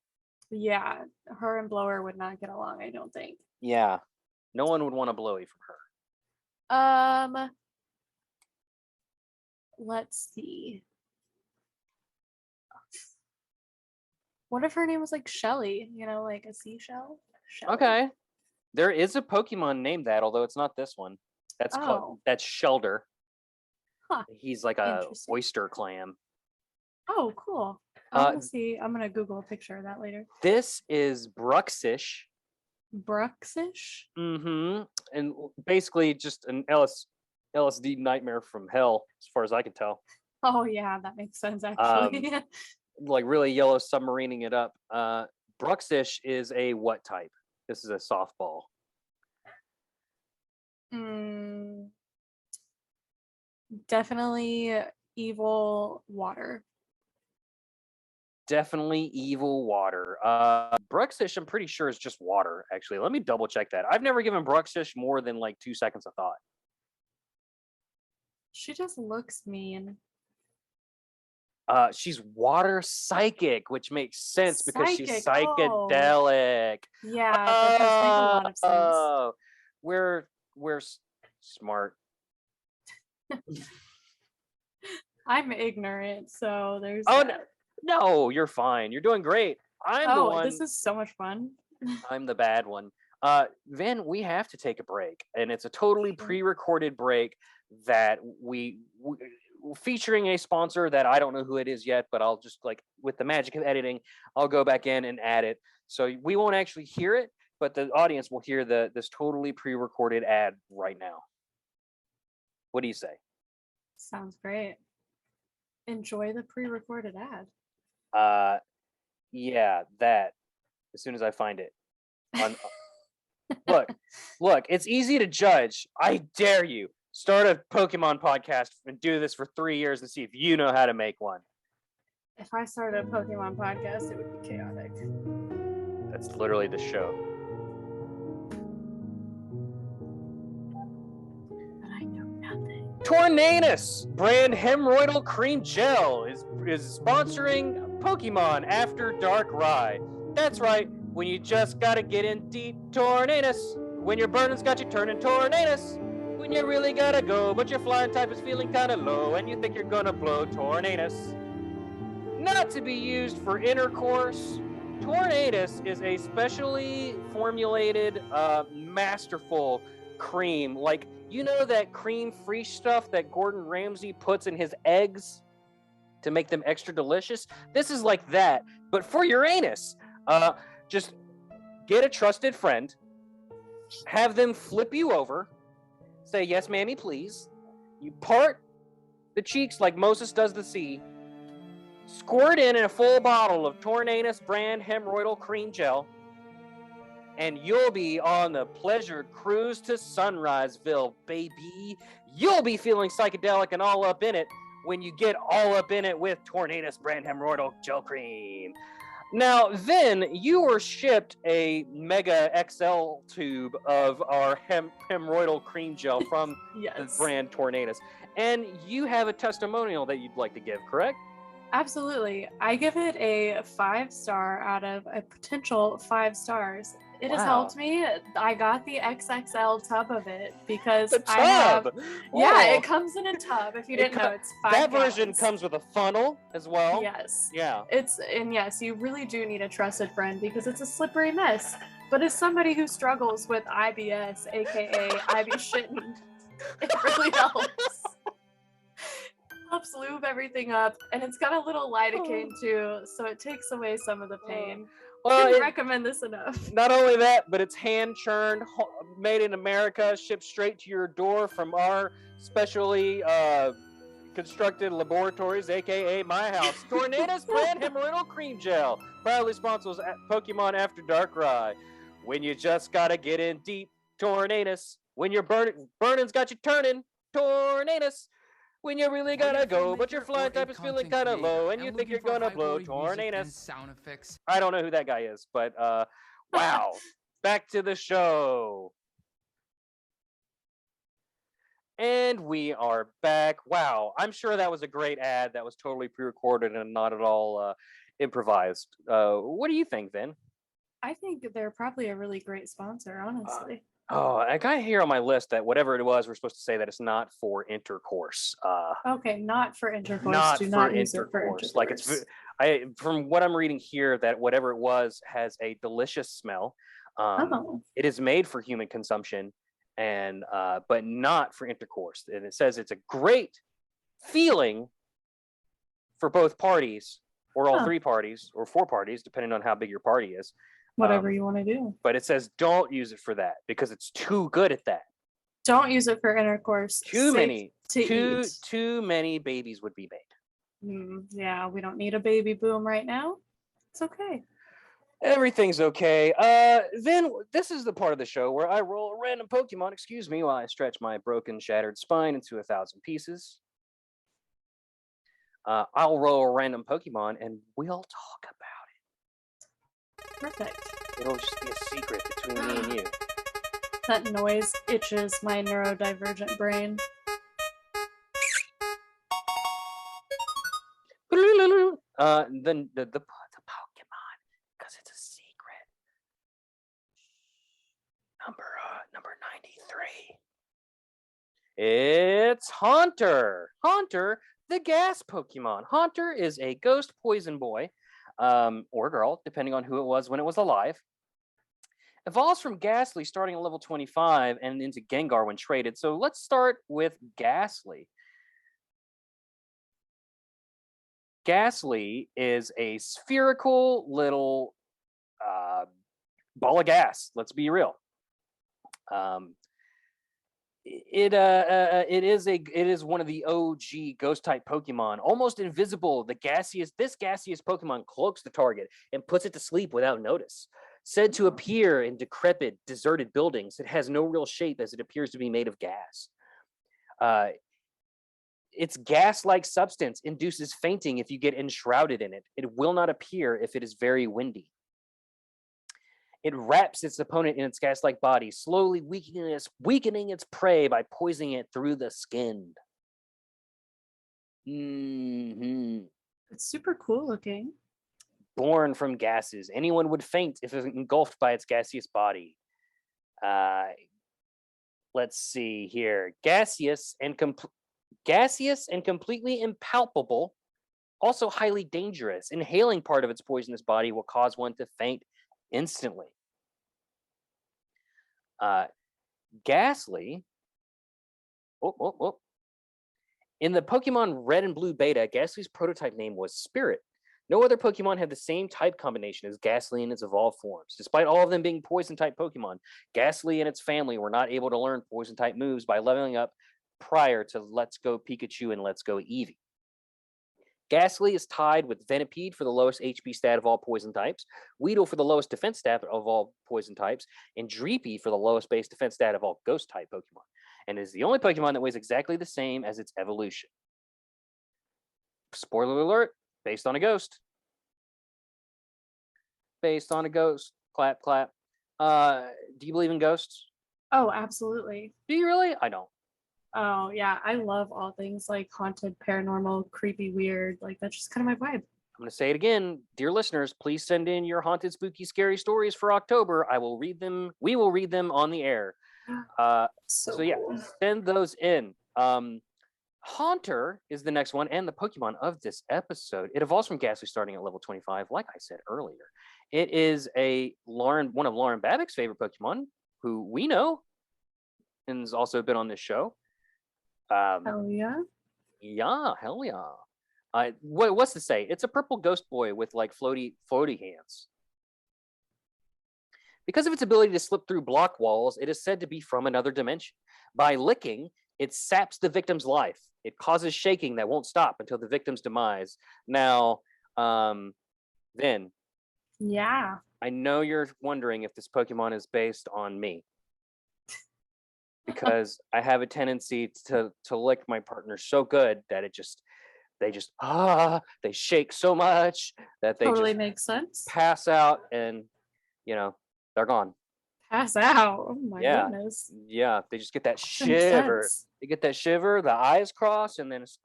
Speaker 3: Yeah, her and Blower would not get along, I don't think.
Speaker 2: Yeah, no one would want a blowy from her.
Speaker 3: Let's see. What if her name was like Shelly? You know, like a seashell? Shelly.
Speaker 2: Okay. There is a Pokemon named that, although it's not this one. That's Shelder.
Speaker 3: Huh.
Speaker 2: He's like a oyster clam.
Speaker 3: Oh, cool. I'm gonna Google a picture of that later.
Speaker 2: This is Bruxish.
Speaker 3: Bruxish?
Speaker 2: Mm-hmm. And basically just an LSD nightmare from hell, as far as I can tell.
Speaker 3: Oh yeah, that makes sense actually.
Speaker 2: Like really yellow submarining it up. Bruxish is a what type? This is a softball.
Speaker 3: Definitely evil water.
Speaker 2: Definitely evil water. Bruxish, I'm pretty sure is just water, actually. Let me double check that. I've never given Bruxish more than like 2 seconds of thought.
Speaker 3: She just looks mean.
Speaker 2: She's water psychic, which makes sense because she's psychedelic.
Speaker 3: Yeah, that does make a lot of sense.
Speaker 2: We're smart.
Speaker 3: I'm ignorant, so there's
Speaker 2: No, you're fine. You're doing great. I'm the one.
Speaker 3: This is so much fun.
Speaker 2: I'm the bad one. Vin, we have to take a break, and it's a totally pre-recorded break that we featuring a sponsor that I don't know who it is yet, but I'll just like with the magic of editing, I'll go back in and add it. So we won't actually hear it, but the audience will hear this totally pre-recorded ad right now. What do you say?
Speaker 3: Sounds great. Enjoy the pre-recorded ad.
Speaker 2: Yeah, that. As soon as I find it. Look, it's easy to judge. I dare you. Start a Pokemon podcast and do this for 3 years and see if you know how to make one.
Speaker 3: If I started a Pokemon podcast, it would be chaotic.
Speaker 2: That's literally the show.
Speaker 3: But I know nothing.
Speaker 2: Tornadus brand hemorrhoidal cream gel is sponsoring Pokemon After Darkrai. That's right. when you just gotta get in deep. Tornadoes, when your burning's got you turning. Tornadoes, when you really gotta go, but your flying type is feeling kind of low, and you think you're gonna blow. Tornadoes, not to be used for intercourse. Tornadoes is a specially formulated, masterful cream. Like, you know that cream free stuff that Gordon Ramsay puts in his eggs to make them extra delicious? This is like that, but for your anus. Just get a trusted friend, have them flip you over, say, yes, mammy, please. You part the cheeks like Moses does the sea, squirt in a full bottle of Tornadoes brand hemorrhoidal cream gel, and you'll be on the pleasure cruise to Sunriseville, baby. You'll be feeling psychedelic and all up in it when you get all up in it with Tornadoes brand hemorrhoidal gel cream. Now, then you were shipped a Mega XL tube of our hemorrhoidal cream gel from the brand Tornadoes. And you have a testimonial that you'd like to give, correct?
Speaker 3: Absolutely. I give it a 5-star out of a potential 5 stars. It has helped me. I got the XXL tub of it because I have. Yeah, it comes in a tub. If you didn't know, it's 5
Speaker 2: That
Speaker 3: gallons.
Speaker 2: version comes with a funnel as well.
Speaker 3: Yes.
Speaker 2: Yeah.
Speaker 3: Yes, you really do need a trusted friend because it's a slippery mess. But as somebody who struggles with IBS, aka I be shitting, it really helps. Helps lube everything up, and it's got a little lidocaine too, so it takes away some of the pain.
Speaker 2: Well,
Speaker 3: Couldn't recommend this enough.
Speaker 2: Not only that, but it's hand churned, made in America, shipped straight to your door from our specially constructed laboratories, aka my house. Tornadoes brand hemorrhoidal cream gel proudly sponsors Pokemon After Darkrai. When you just gotta get in deep. Tornadoes, when your burning's got you turning. Tornadoes, when you really gotta go, but your flying type is feeling kind of low, and you think you're gonna blow. Tornadoes.
Speaker 4: Sound effects.
Speaker 2: I don't know who that guy is, but wow. Back to the show. And we are back. Wow, I'm sure that was a great ad that was totally pre-recorded and not at all improvised. What do you think, Vin?
Speaker 3: I think they're probably a really great sponsor, honestly.
Speaker 2: I got here on my list that whatever it was, we're supposed to say that it's not for intercourse.
Speaker 3: Okay, not for intercourse. Do not use it for intercourse.
Speaker 2: Like from what I'm reading here, that whatever it was has a delicious smell. It is made for human consumption, and but not for intercourse. And it says it's a great feeling for both parties, or all 3 parties, or 4 parties, depending on how big your party is.
Speaker 3: Whatever you want to do.
Speaker 2: But it says don't use it for that because it's too good at that.
Speaker 3: Don't use it for intercourse.
Speaker 2: Too many babies would be made.
Speaker 3: Yeah, we don't need a baby boom right now. It's okay.
Speaker 2: Everything's okay. Then this is the part of the show where I roll a random Pokemon, excuse me, while I stretch my broken, shattered spine into 1,000 pieces. I'll roll a random Pokemon and we'll talk about it.
Speaker 3: Perfect.
Speaker 2: It'll just be a secret between me and you.
Speaker 3: That noise itches my neurodivergent brain.
Speaker 2: Then the Pokemon, because it's a secret. Number 93. It's Haunter. Haunter, the gas Pokemon. Haunter is a ghost poison boy, or girl, depending on who it was when it was alive. Evolves from Ghastly starting at level 25 and into Gengar when traded. So let's start with Ghastly. Ghastly is a spherical little ball of gas. Let's be real. It is one of the OG ghost type Pokemon, almost invisible. This gaseous Pokemon cloaks the target and puts it to sleep without notice. Said to appear in decrepit, deserted buildings, it has no real shape as it appears to be made of gas. Its gas-like substance induces fainting if you get enshrouded in it. It will not appear if it is very windy. It wraps its opponent in its gas-like body, slowly weakening its prey by poisoning it through the skin.
Speaker 3: It's super cool looking.
Speaker 2: born from gases. Anyone would faint if engulfed by its gaseous body. Let's see here. Gaseous and completely impalpable. Also highly dangerous. Inhaling part of its poisonous body will cause one to faint instantly. Ghastly. In the Pokemon Red and Blue Beta, Ghastly's prototype name was Spirit. No other Pokemon had the same type combination as Ghastly in its evolved forms. Despite all of them being Poison-type Pokemon, Ghastly and its family were not able to learn Poison-type moves by leveling up prior to Let's Go Pikachu and Let's Go Eevee. Ghastly is tied with Venipede for the lowest HP stat of all poison types, Weedle for the lowest defense stat of all poison types, and Dreepy for the lowest base defense stat of all ghost type Pokemon, and is the only Pokemon that weighs exactly the same as its evolution. Spoiler alert, based on a ghost. Based on a ghost. Clap, clap. Do you believe in ghosts?
Speaker 3: Oh, absolutely.
Speaker 2: Do you really? I don't.
Speaker 3: Oh, yeah. I love all things like haunted, paranormal, creepy, weird. Like, that's just kind of my vibe.
Speaker 2: I'm going to say it again. Dear listeners, please send in your haunted, spooky, scary stories for October. I will read them. We will read them on the air. So yeah, send those in. Haunter is the next one and the Pokemon of this episode. It evolves from Ghastly starting at level 25, like I said earlier. It is one of Lauren Babbitt's favorite Pokemon, who we know and has also been on this show.
Speaker 3: Hell yeah.
Speaker 2: Yeah, hell yeah. What's to say? It's a purple ghost boy with like floaty hands. Because of its ability to slip through block walls, it is said to be from another dimension. By licking, it saps the victim's life. It causes shaking that won't stop until the victim's demise. Now, then.
Speaker 3: Yeah.
Speaker 2: I know you're wondering if this Pokemon is based on me. Because I have a tendency to lick my partner so good that they shake so much that they
Speaker 3: totally
Speaker 2: just
Speaker 3: makes sense.
Speaker 2: pass out and they're gone.
Speaker 3: Pass out. Oh my goodness.
Speaker 2: Yeah, they just get that shiver. They get that shiver, the eyes cross, and then it's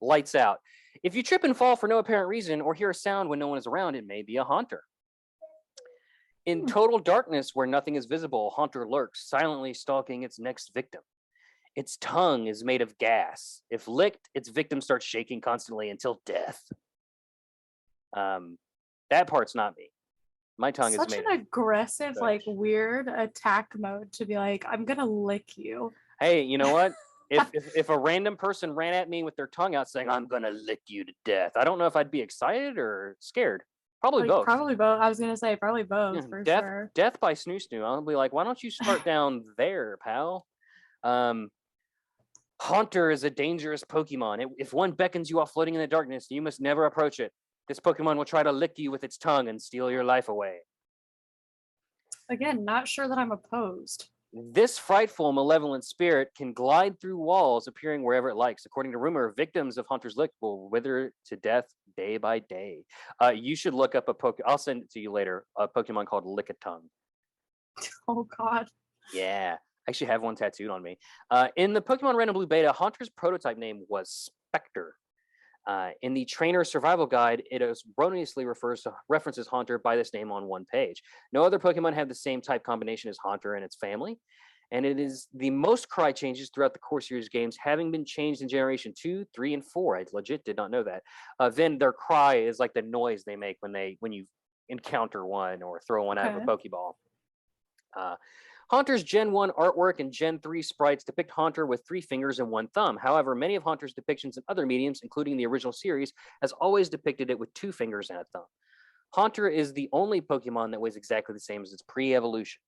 Speaker 2: lights out. If you trip and fall for no apparent reason or hear a sound when no one is around, it may be a haunter. In total darkness where nothing is visible, Haunter lurks, silently stalking its next victim. Its tongue is made of gas. If licked, its victim starts shaking constantly until death. That part's not me. My tongue is made
Speaker 3: such an aggressive, like weird attack mode to be like, I'm gonna lick you.
Speaker 2: Hey, you know what? If a random person ran at me with their tongue out saying, I'm gonna lick you to death, I don't know if I'd be excited or scared. Probably both.
Speaker 3: Probably both. I was gonna say probably both for sure.
Speaker 2: Death by Snoo Snoo. I'll be like, why don't you start down there, pal? Haunter is a dangerous Pokemon. If one beckons you while floating in the darkness, you must never approach it. This Pokemon will try to lick you with its tongue and steal your life away.
Speaker 3: Again, not sure that I'm opposed.
Speaker 2: This frightful, malevolent spirit can glide through walls, appearing wherever it likes. According to rumor, victims of Haunter's Lick will wither to death day by day. You should look up I'll send it to you later. A Pokemon called Lickitung.
Speaker 3: Oh God.
Speaker 2: Yeah, I actually have one tattooed on me. In the Pokemon Red and Blue Beta, Haunter's prototype name was Spectre. In the Trainer Survival Guide, it erroneously references Haunter by this name on one page. No other Pokemon have the same type combination as Haunter and its family, and it is the most cry changes throughout the core series games, having been changed in Generation 2, 3, and 4. I legit did not know that. Then their cry is like the noise they make when you encounter one or throw one out of a Pokeball. Haunter's Gen 1 artwork and Gen 3 sprites depict Haunter with 3 fingers and 1 thumb. However, many of Haunter's depictions in other mediums, including the original series, has always depicted it with 2 fingers and a thumb. Haunter is the only Pokemon that weighs exactly the same as its pre-evolution.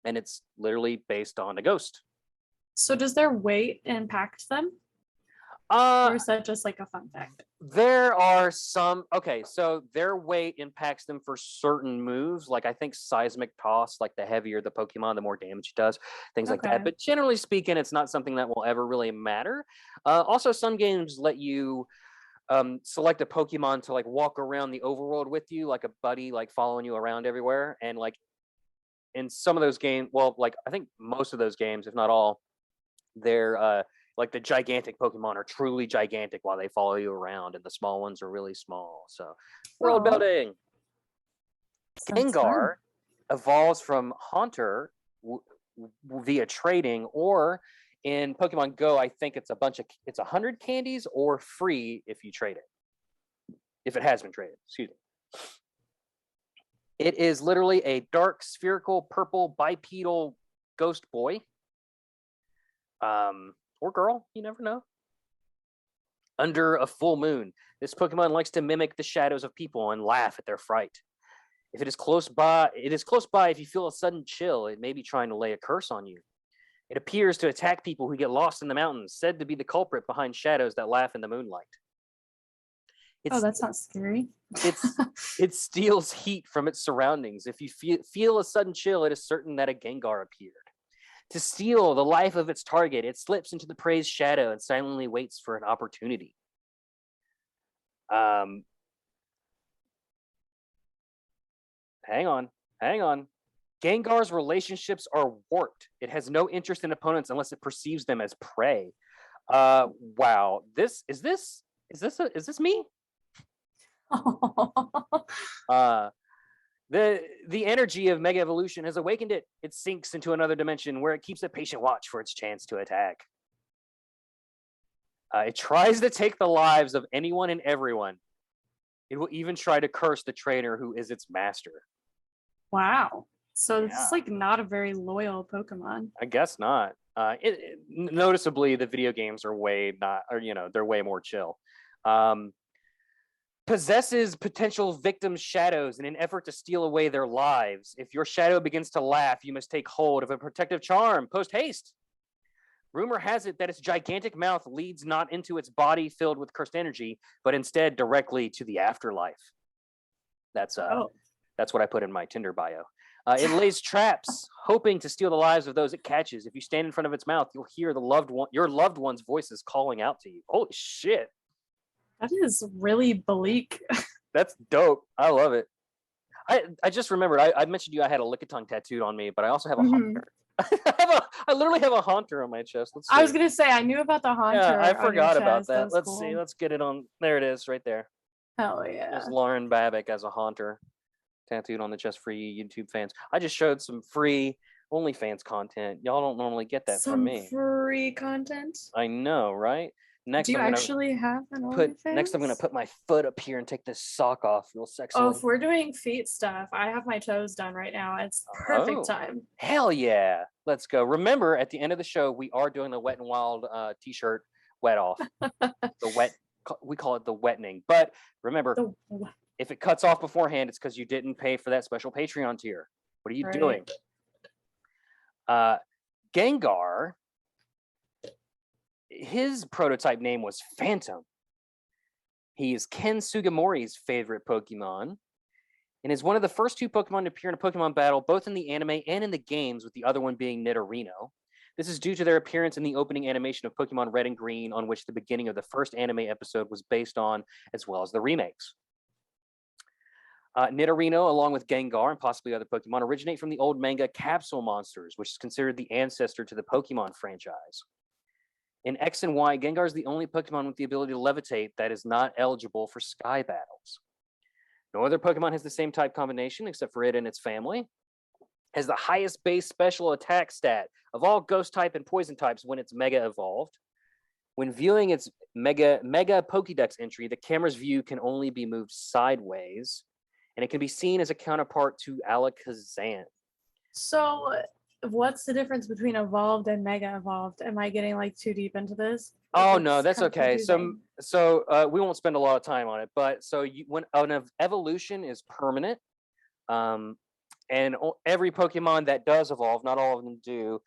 Speaker 2: And it's literally based on a ghost.
Speaker 3: So does their weight impact them? Or is that just like a fun fact?
Speaker 2: There are some, so their weight impacts them for certain moves. Like I think Seismic Toss, like the heavier the Pokemon, the more damage it does, things like that. But generally speaking, it's not something that will ever really matter. Also, some games let you select a Pokemon to like walk around the overworld with you, like a buddy, like following you around everywhere. And like in some of those games, well, like I think most of those games, if not all, they're Like the gigantic Pokemon are truly gigantic while they follow you around, and the small ones are really small. So world
Speaker 3: Aw.
Speaker 2: building.
Speaker 3: Sounds fun.
Speaker 2: Gengar evolves from Haunter via trading, or in Pokemon Go, I think it's 100 candies or free if you trade it. If it has been traded, excuse me. It is literally a dark spherical purple bipedal ghost boy. Or girl, you never know. Under a full moon, this Pokemon likes to mimic the shadows of people and laugh at their fright. If it is close by, if you feel a sudden chill, it may be trying to lay a curse on you. It appears to attack people who get lost in the mountains, said to be the culprit behind shadows that laugh in the moonlight.
Speaker 3: That's not scary.
Speaker 2: It steals heat from its surroundings. If you feel a sudden chill, it is certain that a Gengar appeared. To steal the life of its target, it slips into the prey's shadow and silently waits for an opportunity. Hang on. Gengar's relationships are warped. It has no interest in opponents unless it perceives them as prey. Wow. Is this me? The energy of Mega Evolution has awakened it. It sinks into another dimension where it keeps a patient watch for its chance to attack. It tries to take the lives of anyone and everyone. It will even try to curse the trainer who is its master.
Speaker 3: Wow. So this is like not a very loyal Pokemon.
Speaker 2: I guess not. Noticeably, the video games are they're way more chill. Possesses potential victims' shadows in an effort to steal away their lives. If your shadow begins to laugh, you must take hold of a protective charm. Post haste. Rumor has it that its gigantic mouth leads not into its body filled with cursed energy, but instead directly to the afterlife. That's what I put in my Tinder bio. It lays traps, hoping to steal the lives of those it catches. If you stand in front of its mouth, you'll hear your loved one's voices calling out to you. Holy shit.
Speaker 3: That is really bleak.
Speaker 2: That's dope. I love it. I just remembered, I mentioned to you I had a Lickitung tattooed on me, but I also have a Haunter. I literally have a Haunter on my chest. Let's see.
Speaker 3: I was going to say, I knew about the Haunter.
Speaker 2: Yeah, I forgot about
Speaker 3: chest.
Speaker 2: that. Let's
Speaker 3: cool.
Speaker 2: see. Let's get it on. There it is right there.
Speaker 3: Hell yeah.
Speaker 2: There's Lauren Babick as a Haunter tattooed on the chest for you YouTube fans. I just showed some free OnlyFans content. Y'all don't normally get that from me.
Speaker 3: Free content?
Speaker 2: I know, right? Next,
Speaker 3: Do you actually have an OnlyFans?
Speaker 2: Next, I'm going to put my foot up here and take this sock off real sexy.
Speaker 3: Oh, if we're doing feet stuff, I have my toes done right now. It's perfect time.
Speaker 2: Hell yeah. Let's go. Remember, at the end of the show, we are doing the Wet and Wild t-shirt wet off. We call it the wettening. But remember, if it cuts off beforehand, it's because you didn't pay for that special Patreon tier. What are you doing? Gengar, his prototype name was Phantom. He is Ken Sugimori's favorite Pokemon and is one of the first two Pokemon to appear in a Pokemon battle, both in the anime and in the games, with the other one being Nidorino. This is due to their appearance in the opening animation of Pokemon Red and Green, on which the beginning of the first anime episode was based on, as well as the remakes. Nidorino, along with Gengar and possibly other Pokemon, originate from the old manga Capsule Monsters, which is considered the ancestor to the Pokemon franchise. In X and Y, Gengar is the only Pokemon with the ability to levitate that is not eligible for sky battles. No other Pokemon has the same type combination except for it and its family. Has the highest base special attack stat of all ghost type and poison types when it's mega evolved. When viewing its mega Pokédex entry, the camera's view can only be moved sideways, and it can be seen as a counterpart to Alakazam.
Speaker 3: So, what's the difference between evolved and mega evolved? Am I getting like too deep into this?
Speaker 2: Oh no, that's okay. So we won't spend a lot of time on it, but when an evolution is permanent, and every Pokemon that does evolve, not all of them do,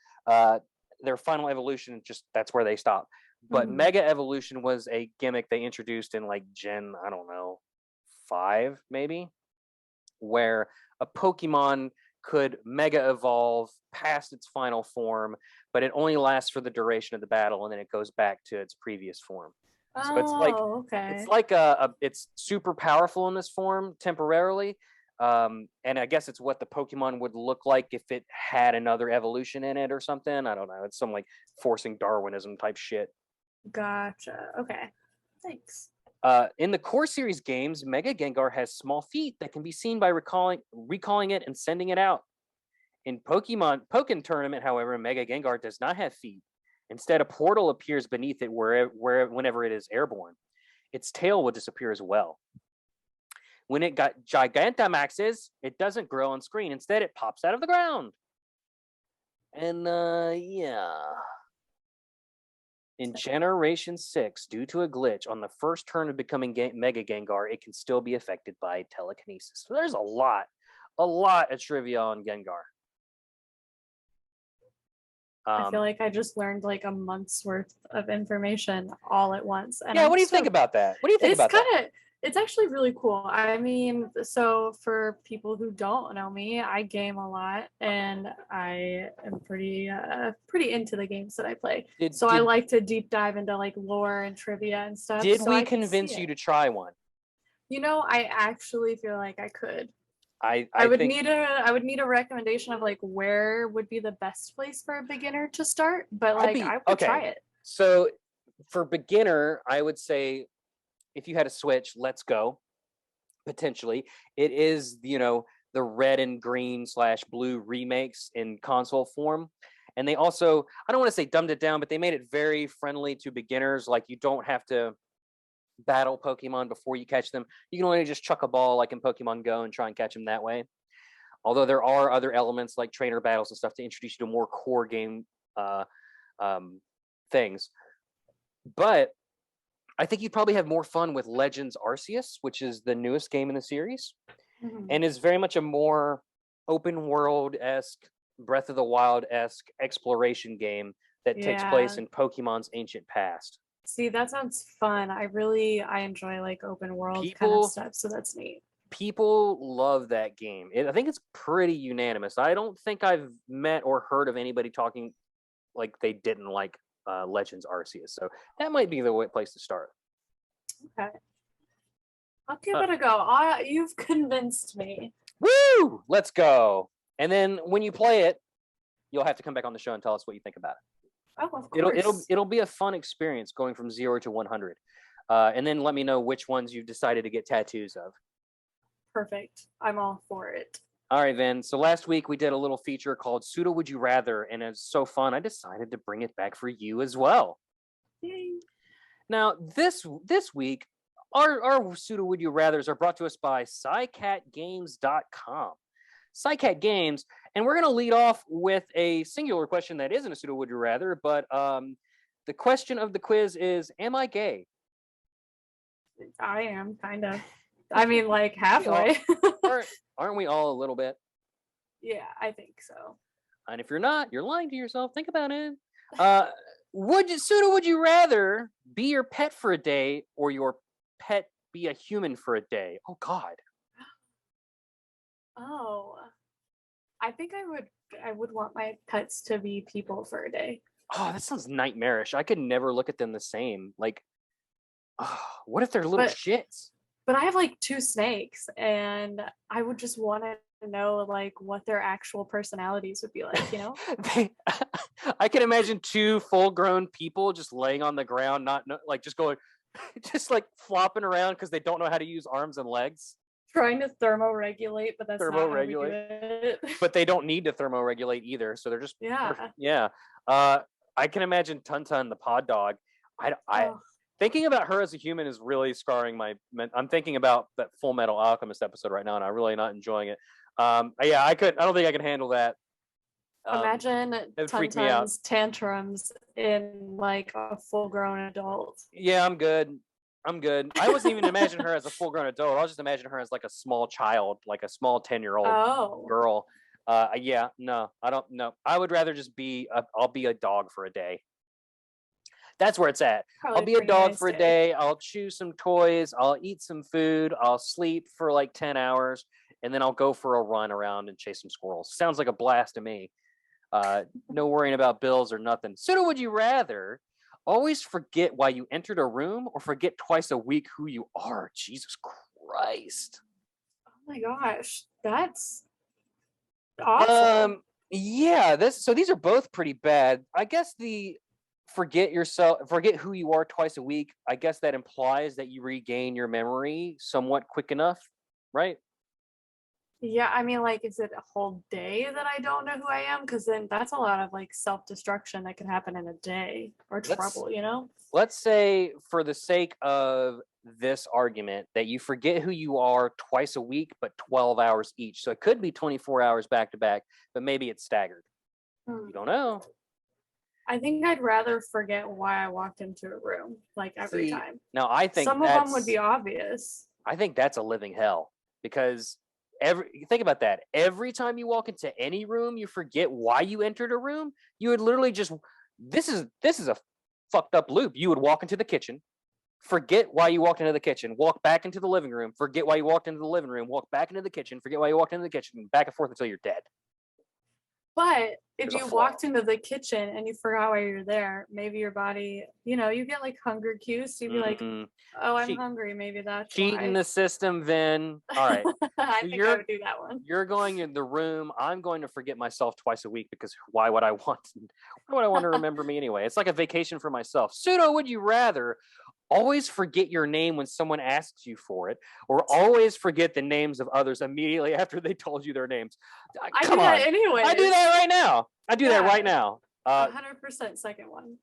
Speaker 2: their final evolution, that's where they stop. But Mega Evolution was a gimmick they introduced in like Gen, I don't know, 5 maybe, where a Pokemon could Mega Evolve past its final form, but it only lasts for the duration of the battle, and then it goes back to its previous form. So it's like it's super powerful in this form temporarily, And I guess it's what the Pokemon would look like if it had another evolution in it or something. I don't know. It's some like forcing Darwinism type shit.
Speaker 3: Gotcha. Okay. Thanks.
Speaker 2: In the core series games, Mega Gengar has small feet that can be seen by recalling it and sending it out. In Pokken Tournament, however, Mega Gengar does not have feet. Instead, a portal appears beneath it whenever it is airborne. Its tail will disappear as well. When it got Gigantamaxes, it doesn't grow on screen. Instead, it pops out of the ground. And yeah. In Generation 6, due to a glitch on the first turn of becoming Mega Gengar, it can still be affected by telekinesis. So there's a lot of trivia on Gengar.
Speaker 3: I feel like I just learned like a month's worth of information all at once. And
Speaker 2: yeah, what do you think about that? What do you think about that?
Speaker 3: It's actually really cool. I mean, so for people who don't know me, I game a lot and I am pretty into the games that I play. I like to deep dive into like lore and trivia and stuff.
Speaker 2: Did we convince you to try one?
Speaker 3: You know, I actually feel like I could.
Speaker 2: I
Speaker 3: would need a recommendation of like where would be the best place for a beginner to start, but like I would try it.
Speaker 2: So for beginner, I would say if you had a Switch, Let's Go. Potentially, it is the red and green / blue remakes in console form, and they also, I don't want to say dumbed it down, but they made it very friendly to beginners. Like you don't have to battle Pokemon before you catch them. You can only just chuck a ball like in Pokemon Go and try and catch them that way. Although there are other elements like trainer battles and stuff to introduce you to more core game things. But I think you'd probably have more fun with Legends Arceus, which is the newest game in the series, and is very much a more open world-esque, Breath of the Wild-esque exploration game that takes place in Pokemon's ancient past.
Speaker 3: See, that sounds fun. I enjoy like open world kind of stuff, so that's neat.
Speaker 2: People love that game. I think it's pretty unanimous. I don't think I've met or heard of anybody talking like they didn't like Legends Arceus. So that might be the place to start.
Speaker 3: Okay. I'll give it a go. You've convinced me.
Speaker 2: Woo! Let's go. And then when you play it, you'll have to come back on the show and tell us what you think about it.
Speaker 3: Oh, of course.
Speaker 2: It'll be a fun experience going from 0 to 100. And then let me know which ones you've decided to get tattoos of.
Speaker 3: Perfect. I'm all for it.
Speaker 2: All right, then. So last week we did a little feature called Sudowoodu Rather, and it's so fun, I decided to bring it back for you as well.
Speaker 3: Yay.
Speaker 2: Now, this week, our Sudowoodu Rathers are brought to us by SciCatGames.com. SciCat Games, and we're going to lead off with a singular question that isn't a Sudowoodu Rather, but the question of the quiz is, am I gay?
Speaker 3: I am, kind of. I mean, like halfway.
Speaker 2: Aren't we all a little bit?
Speaker 3: Yeah, I think so.
Speaker 2: And if you're not, you're lying to yourself. Think about it. Would you rather be your pet for a day or your pet be a human for a day? Oh, God.
Speaker 3: Oh, I think I would want my pets to be people for a day.
Speaker 2: Oh, that sounds nightmarish. I could never look at them the same. Like, what if they're little shits?
Speaker 3: But I have like 2 snakes, and I would just want to know like what their actual personalities would be like, you know?
Speaker 2: I can imagine 2 full-grown people just laying on the ground, like just going, just like flopping around because they don't know how to use arms and legs.
Speaker 3: Trying to thermoregulate, but that's not how we do it.
Speaker 2: But they don't need to thermoregulate either, so they're just I can imagine Tun the pod dog. Thinking about her as a human is really scarring I'm thinking about that Full Metal Alchemist episode right now, and I'm really not enjoying it. I don't think I can handle that.
Speaker 3: Imagine Tuntun's tantrums in like a full-grown adult.
Speaker 2: Yeah, I'm good. I wasn't even imagining her as a full-grown adult. I was just imagining her as like a small child, like a small 10-year-old girl. No, I don't know. I would rather just I'll be a dog for a day. That's where it's at.
Speaker 3: Probably
Speaker 2: I'll be a dog for a day. I'll chew some toys. I'll eat some food. I'll sleep for like 10 hours. And then I'll go for a run around and chase some squirrels. Sounds like a blast to me. No worrying about bills or nothing. So would you rather always forget why you entered a room or forget twice a week who you are? Jesus Christ.
Speaker 3: my gosh, that's awful.
Speaker 2: Yeah, these are both pretty bad. I guess the forget who you are twice a week. I guess that implies that you regain your memory somewhat quick enough, right?
Speaker 3: Yeah, I mean, like, is it a whole day that I don't know who I am? Because then that's a lot of like self-destruction that could happen in a day or
Speaker 2: Let's
Speaker 3: trouble, you know?
Speaker 2: let's say for the sake of this argument that you forget who you are twice a week, but 12 hours each. So it could be 24 hours back to back, but maybe it's staggered.
Speaker 3: Hmm.
Speaker 2: You don't know.
Speaker 3: I think I'd rather forget why I walked into a room like every
Speaker 2: See,
Speaker 3: time.
Speaker 2: now
Speaker 3: Some of them would be obvious.
Speaker 2: I think that's a living hell because think about that. Every time you walk into any room, you forget why you entered a room. You would literally just this is a fucked up loop. You would walk into the kitchen, forget why you walked into the kitchen, walk back into the living room, forget why you walked into the living room, walk back into the kitchen, forget why you walked into the kitchen, back and forth until you're dead.
Speaker 3: But if
Speaker 2: There's a
Speaker 3: you
Speaker 2: flaw.
Speaker 3: walked into the kitchen and you forgot why you're there, maybe your body, you get like hunger cues. So you'd be like,
Speaker 2: Mm,
Speaker 3: oh, I'm
Speaker 2: cheat,
Speaker 3: hungry. Maybe that's
Speaker 2: cheating
Speaker 3: why.
Speaker 2: the system, Vin. All right.
Speaker 3: I
Speaker 2: So
Speaker 3: think I would do that one.
Speaker 2: you're going in the room. I'm going to forget myself twice a week because why would I want to remember me anyway? It's like a vacation for myself. Pseudo, would you rather always forget your name when someone asks you for it, or always forget the names of others immediately after they told you their names?
Speaker 3: I
Speaker 2: Come
Speaker 3: do that
Speaker 2: on.
Speaker 3: anyway.
Speaker 2: I do that right now. I do that
Speaker 3: Yeah.
Speaker 2: right now.
Speaker 3: 100% second one.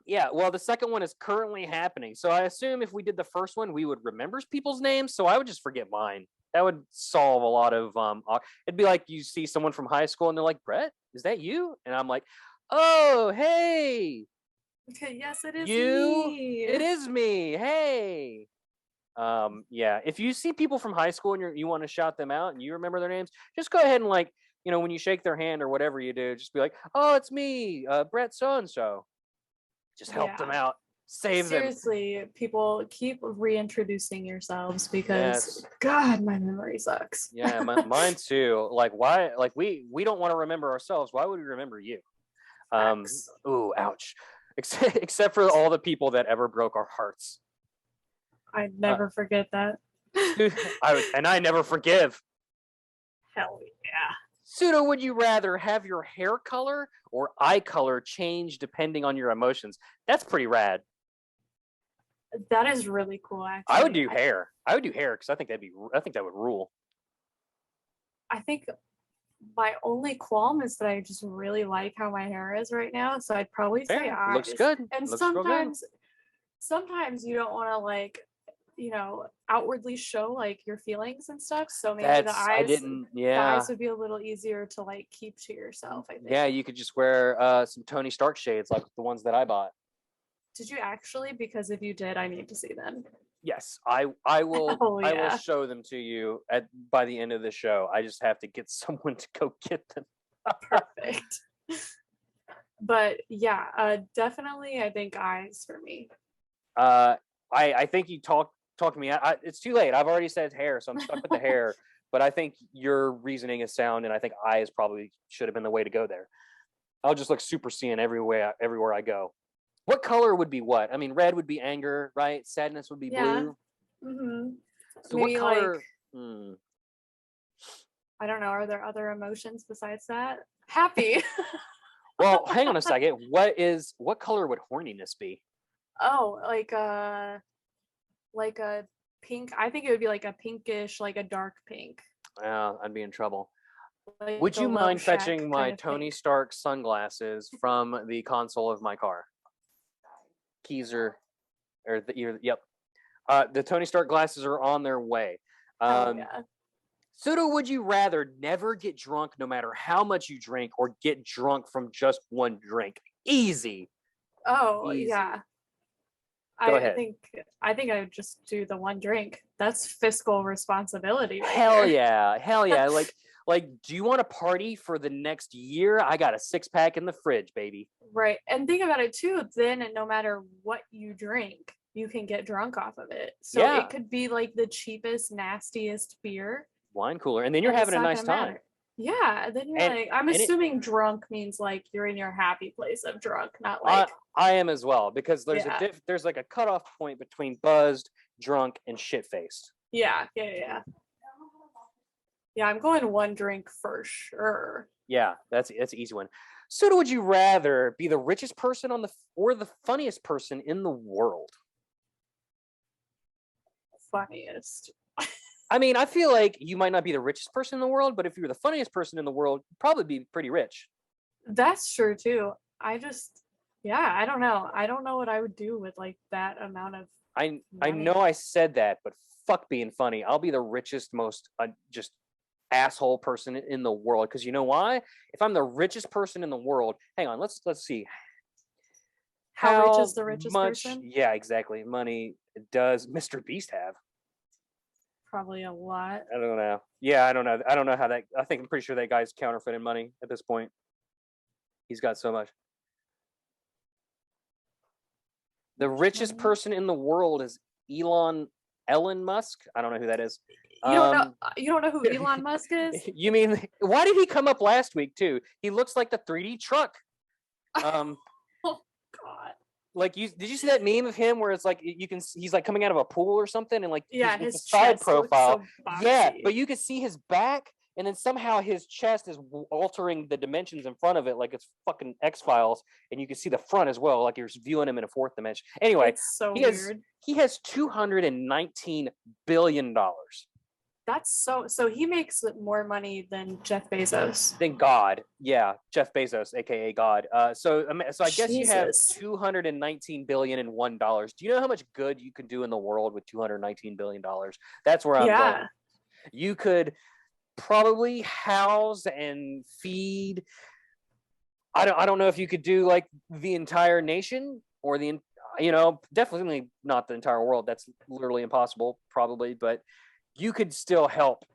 Speaker 2: Yeah, well, the second one is currently happening. So I assume if we did the first one, we would remember people's names. So I would just forget mine. That would solve a lot of it'd be like you see someone from high school and they're like, Brett, is that you? And I'm like, oh, hey,
Speaker 3: Okay, yes, it is
Speaker 2: you,
Speaker 3: me.
Speaker 2: it is me. Hey. Yeah. If you see people from high school and you want to shout them out and you remember their names, just go ahead and like, when you shake their hand or whatever you do, just be like, oh, it's me, Brett so and so. Just help them out, save them.
Speaker 3: Seriously, people keep reintroducing yourselves because
Speaker 2: Yes.
Speaker 3: God, my memory sucks.
Speaker 2: Yeah, mine too. Like why? Like we don't want to remember ourselves. Why would we remember you?
Speaker 3: Facts.
Speaker 2: Ooh, ouch. Except for all the people that ever broke our hearts.
Speaker 3: I'd never forget that.
Speaker 2: I never forgive.
Speaker 3: Hell yeah.
Speaker 2: Pseudo, would you rather have your hair color or eye color change depending on your emotions? That's pretty rad.
Speaker 3: That is really cool, actually.
Speaker 2: I would do hair. I would do hair because I think that would rule.
Speaker 3: I think my only qualm is that I just really like how my hair is right now. So I'd probably say
Speaker 2: Fair.
Speaker 3: eyes.
Speaker 2: Looks good.
Speaker 3: And
Speaker 2: Looks real good.
Speaker 3: sometimes you don't want to like, outwardly show like your feelings and stuff. So maybe
Speaker 2: That's
Speaker 3: the eyes
Speaker 2: yeah.
Speaker 3: the eyes would be a little easier to like keep to yourself, I think.
Speaker 2: Yeah, you could just wear some Tony Stark shades like the ones that I bought.
Speaker 3: Did you actually? Because if you did, I need to see them.
Speaker 2: Yes, I will.
Speaker 3: Oh,
Speaker 2: I will
Speaker 3: yeah.
Speaker 2: show them to you by the end of the show. I just have to get someone to go get them.
Speaker 3: Perfect. But yeah, definitely I think eyes for me.
Speaker 2: I think you talked me. It's too late. I've already said hair, so I'm stuck with the hair. But I think your reasoning is sound, and I think eyes probably should have been the way to go there. I'll just look super Saiyan everywhere I go. What color would be what? I mean, red would be anger, right? Sadness would be blue.
Speaker 3: Mm-hmm.
Speaker 2: So
Speaker 3: Maybe
Speaker 2: what color?
Speaker 3: like, I don't know. Are there other emotions besides that? Happy.
Speaker 2: Well, hang on a second. What color would horniness be?
Speaker 3: Oh, like a pink. I think it would be like a pinkish, like a dark pink.
Speaker 2: I'd be in trouble.
Speaker 3: Like
Speaker 2: Would you
Speaker 3: a
Speaker 2: mind
Speaker 3: love shack
Speaker 2: fetching my
Speaker 3: kind of
Speaker 2: Tony
Speaker 3: pink.
Speaker 2: Stark sunglasses from the console of my car? Keys are, yep. The Tony Stark glasses are on their way.
Speaker 3: Oh yeah.
Speaker 2: Pseudo, would you rather never get drunk no matter how much you drink or get drunk from just one drink? Easy.
Speaker 3: Oh
Speaker 2: Easy.
Speaker 3: yeah.
Speaker 2: Go
Speaker 3: I
Speaker 2: ahead.
Speaker 3: think I would just do the one drink. That's fiscal responsibility. Right
Speaker 2: Hell
Speaker 3: there.
Speaker 2: yeah. Hell yeah. Like, do you want to party for the next year? I got a 6-pack in the fridge, baby.
Speaker 3: Right. And think about it too, then no matter what you drink, you can get drunk off of it. So
Speaker 2: Yeah.
Speaker 3: it could be like the cheapest, nastiest beer.
Speaker 2: Wine cooler. And then you're
Speaker 3: and it's
Speaker 2: having a
Speaker 3: not
Speaker 2: nice
Speaker 3: gonna
Speaker 2: time.
Speaker 3: matter. Yeah. Then you're
Speaker 2: And-
Speaker 3: like, I'm
Speaker 2: and it-
Speaker 3: assuming drunk means like you're in your happy place of drunk, not like
Speaker 2: I am as well, because there's
Speaker 3: Yeah.
Speaker 2: there's like a cutoff point between buzzed, drunk, and shit-faced.
Speaker 3: yeah. Yeah, I'm going one drink for sure.
Speaker 2: Yeah, that's an easy one. So, would you rather be the richest person or the funniest person in the world?
Speaker 3: Funniest.
Speaker 2: I mean, I feel like you might not be the richest person in the world, but if you were the funniest person in the world, you'd probably be pretty rich.
Speaker 3: That's true too. I don't know. I don't know what I would do with like that amount of
Speaker 2: I
Speaker 3: money.
Speaker 2: know I said that, but fuck being funny. I'll be the richest, most just asshole person in the world. Because you know why? If I'm the richest person in the world, hang on, let's see.
Speaker 3: How rich is the richest
Speaker 2: much,
Speaker 3: person?
Speaker 2: yeah, exactly. Money does Mr. Beast have?
Speaker 3: Probably a lot.
Speaker 2: I don't know. Yeah, I don't know. I don't know how that. I'm pretty sure that guy's counterfeiting money at this point. He's got so much. The richest person in the world is Elon Musk. I don't know who that is.
Speaker 3: You don't know. You don't know who Elon Musk is?
Speaker 2: You mean why did he come up last week too? He looks like the 3D truck.
Speaker 3: Oh God.
Speaker 2: Like did you see that meme of him where it's like he's like coming out of a pool or something and like
Speaker 3: Yeah,
Speaker 2: his
Speaker 3: his
Speaker 2: side
Speaker 3: chest
Speaker 2: profile.
Speaker 3: looks so
Speaker 2: Yeah,
Speaker 3: boxy.
Speaker 2: but you can see his back and then somehow his chest is altering the dimensions in front of it like it's fucking X-Files, and you can see the front as well like you're viewing him in a fourth dimension. Anyway,
Speaker 3: It's so weird.
Speaker 2: He has $219 billion.
Speaker 3: That's so he makes more money than Jeff Bezos.
Speaker 2: Thank God. Yeah, Jeff Bezos, aka God. So I guess you have
Speaker 3: Jesus.
Speaker 2: $219 billion in $1. Do you know how much good you could do in the world with $219 billion? That's where I'm
Speaker 3: Yeah.
Speaker 2: going. You could probably house and feed. I don't know if you could do like the entire nation or definitely not the entire world. That's literally impossible, probably, but you could still help.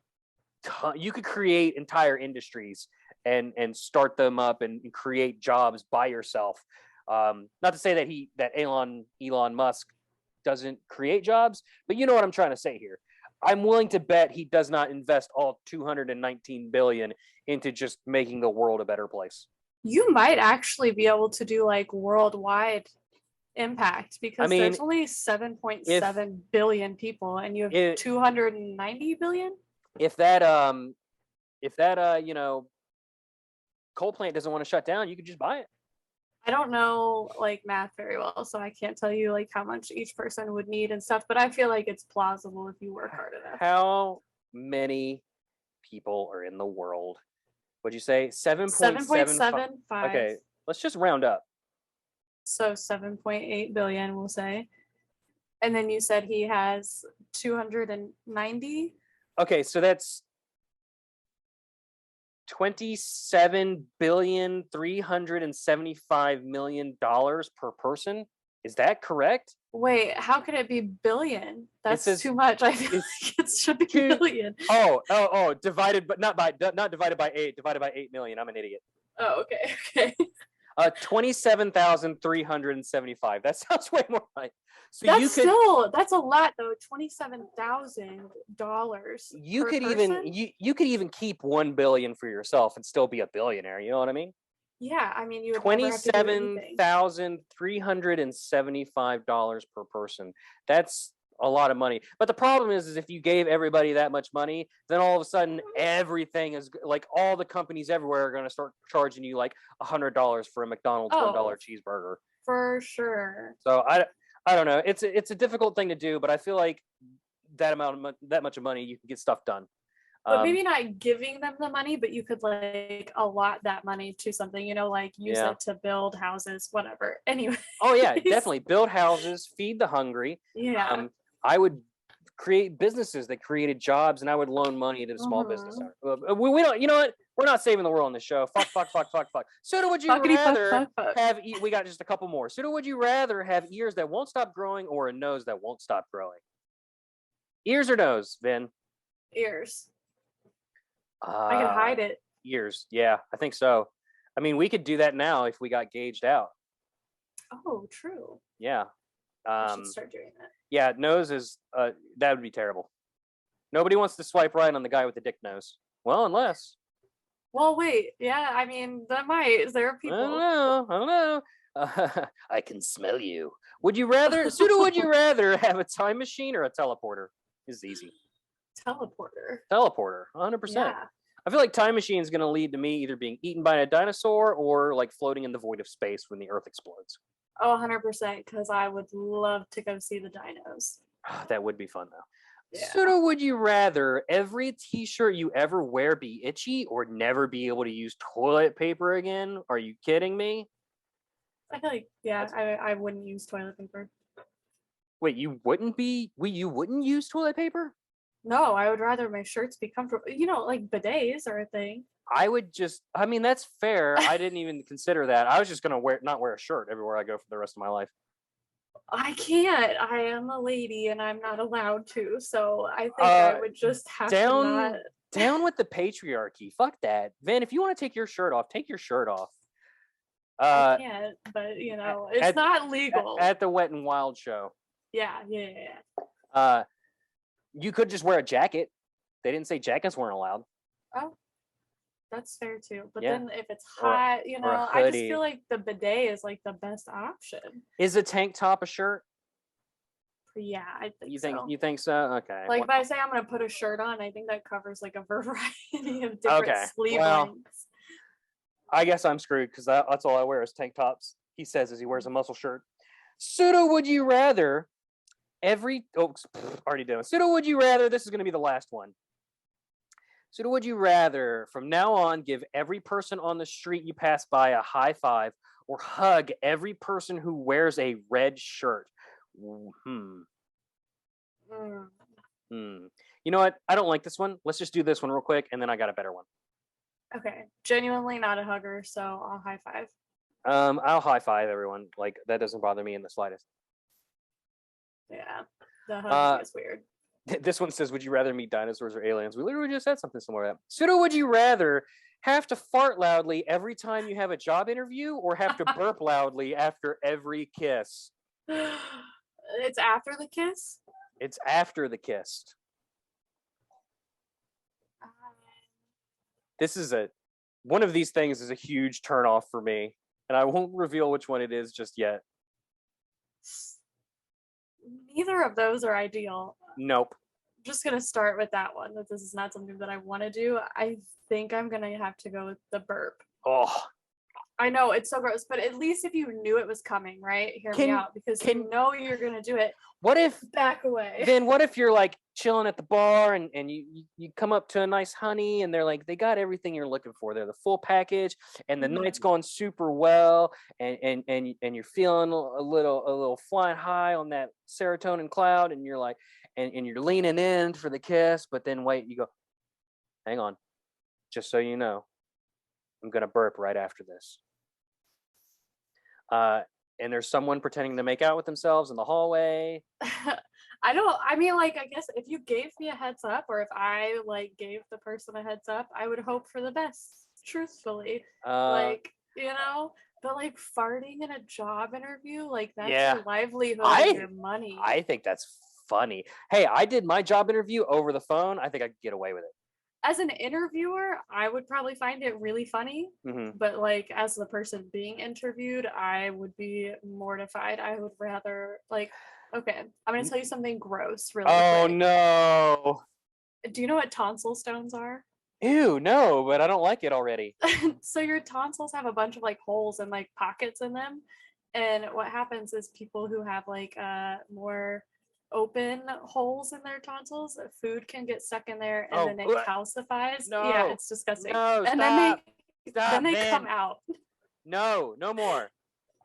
Speaker 2: You could create entire industries and start them up and create jobs by yourself. Not to say that Elon Musk doesn't create jobs, but you know what I'm trying to say here. I'm willing to bet he does not invest all 219 billion into just making the world a better place.
Speaker 3: You might actually be able to do like worldwide impact because there's only 7.7 billion people and you have 290 billion.
Speaker 2: If that coal plant doesn't want to shut down, you could just buy it.
Speaker 3: I don't know like math very well, so I can't tell you like how much each person would need and stuff, but I feel like it's plausible if you work hard enough.
Speaker 2: How many people are in the world? What'd you say? 7.75. Okay, let's just round up.
Speaker 3: So 7.8 billion, we'll say. And then you said he has 290.
Speaker 2: Okay, so that's $27,375,000,000 per person. Is that correct?
Speaker 3: Wait, how could it be billion? That's too much. I feel like it should be billion.
Speaker 2: Oh, divided, but not divided by 8, divided by 8 million. I'm an idiot.
Speaker 3: Oh, okay.
Speaker 2: 27,375. That sounds way more right. So
Speaker 3: that's a lot though. $27,000.
Speaker 2: You could even keep 1 billion for yourself and still be a billionaire. You know what I mean?
Speaker 3: Yeah, I mean you would
Speaker 2: $27,375 per person. That's a lot of money. But the problem is if you gave everybody that much money, then all of a sudden everything is like all the companies everywhere are going to start charging you like $100 for a McDonald's $1 cheeseburger.
Speaker 3: For sure.
Speaker 2: So I don't know. It's a difficult thing to do, but I feel like that much of money you can get stuff done.
Speaker 3: But maybe not giving them the money, but you could like allot that money to something, like use it to build houses, whatever. Anyway.
Speaker 2: Oh yeah, definitely build houses, feed the hungry.
Speaker 3: Yeah.
Speaker 2: I would create businesses that created jobs, and I would loan money to the small business owner. We don't. You know what? We're not saving the world on this show. Fuck. So would you rather have? We got just a couple more. So would you rather have ears that won't stop growing or a nose that won't stop growing? Ears or nose, Vin?
Speaker 3: Ears. I can hide it.
Speaker 2: Ears. Yeah, I think so. I mean, we could do that now if we got gauged out.
Speaker 3: Oh, true.
Speaker 2: Yeah.
Speaker 3: I should start doing that.
Speaker 2: Yeah, nose is that would be terrible. Nobody wants to swipe right on the guy with the dick nose. Well, unless.
Speaker 3: Well, wait. Yeah, I mean, that might. Is there people?
Speaker 2: I don't know. I can smell you. Would you rather, Suda? Would you rather have a time machine or a teleporter? This is easy.
Speaker 3: Teleporter.
Speaker 2: 100%.
Speaker 3: Yeah.
Speaker 2: I feel like time machine is going to lead to me either being eaten by a dinosaur or like floating in the void of space when the Earth explodes.
Speaker 3: Oh, 100%, because I would love to go see the dinos.
Speaker 2: That would be fun though.
Speaker 3: Yeah.
Speaker 2: So would you rather every t-shirt you ever wear be itchy or never be able to use toilet paper again? Are you kidding me?
Speaker 3: I feel like, yeah, I wouldn't use toilet paper.
Speaker 2: Wait, you wouldn't use toilet paper?
Speaker 3: No, I would rather my shirts be comfortable. You know, like bidets are a thing.
Speaker 2: I mean, that's fair. I didn't even consider that. I was just going to not wear a shirt everywhere I go for the rest of my life.
Speaker 3: I can't. I am a lady and I'm not allowed to. So I think I would just have to not.
Speaker 2: Down with the patriarchy. Fuck that. Vin, if you want to take your shirt off, take your shirt off.
Speaker 3: I can't, but you know, it's not legal.
Speaker 2: At the Wet and Wild show.
Speaker 3: Yeah.
Speaker 2: You could just wear a jacket. They didn't say jackets weren't allowed.
Speaker 3: Oh, that's fair too. But
Speaker 2: Yeah.
Speaker 3: then if it's hot, you know, I just feel like the bidet is like the best option.
Speaker 2: Is a tank top a shirt?
Speaker 3: Yeah, I think so.
Speaker 2: You think so? Okay.
Speaker 3: Like if I say I'm gonna put a shirt on, I think that covers like a variety of different sleeve lengths.
Speaker 2: I guess I'm screwed because that's all I wear is tank tops. He says as he wears a muscle shirt. Pseudo would you rather already done. Pseudo would you rather, this is going to be the last one. Pseudo would you rather from now on give every person on the street you pass by a high five or hug every person who wears a red shirt? You know what? I don't like this one. Let's just do this one real quick and then I got a better one.
Speaker 3: Okay. Genuinely not a hugger, so I'll high five.
Speaker 2: I'll high five everyone. Like that doesn't bother me in the slightest.
Speaker 3: Yeah. The hug is weird.
Speaker 2: This one says, would you rather meet dinosaurs or aliens? We literally just said something similar to that. Pseudo, would you rather have to fart loudly every time you have a job interview or have to burp loudly after every kiss?
Speaker 3: It's after the kiss?
Speaker 2: It's after the kiss. This is one of these things is a huge turnoff for me, and I won't reveal which one it is just yet.
Speaker 3: Neither of those are ideal.
Speaker 2: Nope.
Speaker 3: I'm just gonna start with that one. That this is not something that I want to do. I think I'm gonna have to go with the burp.
Speaker 2: Oh,
Speaker 3: I know it's so gross, but at least if you knew it was coming, right? Hear me out, because you know you're gonna do it.
Speaker 2: What if
Speaker 3: back away?
Speaker 2: Then what if you're like chilling at the bar and you come up to a nice honey and they're like, they got everything you're looking for. They're the full package and the night's going super well and you're feeling a little flying high on that serotonin cloud and you're like and you're leaning in for the kiss, but then wait, you go, hang on, just so you know, I'm gonna burp right after this. And there's someone pretending to make out with themselves in the hallway.
Speaker 3: I mean, like, I guess if you gave me a heads up or if I like gave the person a heads up, I would hope for the best, truthfully. Like, you know, but like farting in a job interview, like that's your livelihood and your money.
Speaker 2: I think that's funny. Hey, I did my job interview over the phone. I think I could get away with it.
Speaker 3: As an interviewer, I would probably find it really funny, but like as the person being interviewed, I would be mortified. I would rather like, okay, I'm gonna tell you something gross really quick.
Speaker 2: No.
Speaker 3: Do you know what tonsil stones are?
Speaker 2: Ew, no, but I don't like it already.
Speaker 3: So your tonsils have a bunch of like holes and like pockets in them. And what happens is people who have like more open holes in their tonsils, food can get stuck in there and then it calcifies.
Speaker 2: No,
Speaker 3: yeah, it's disgusting.
Speaker 2: No,
Speaker 3: and then they come out.
Speaker 2: No more.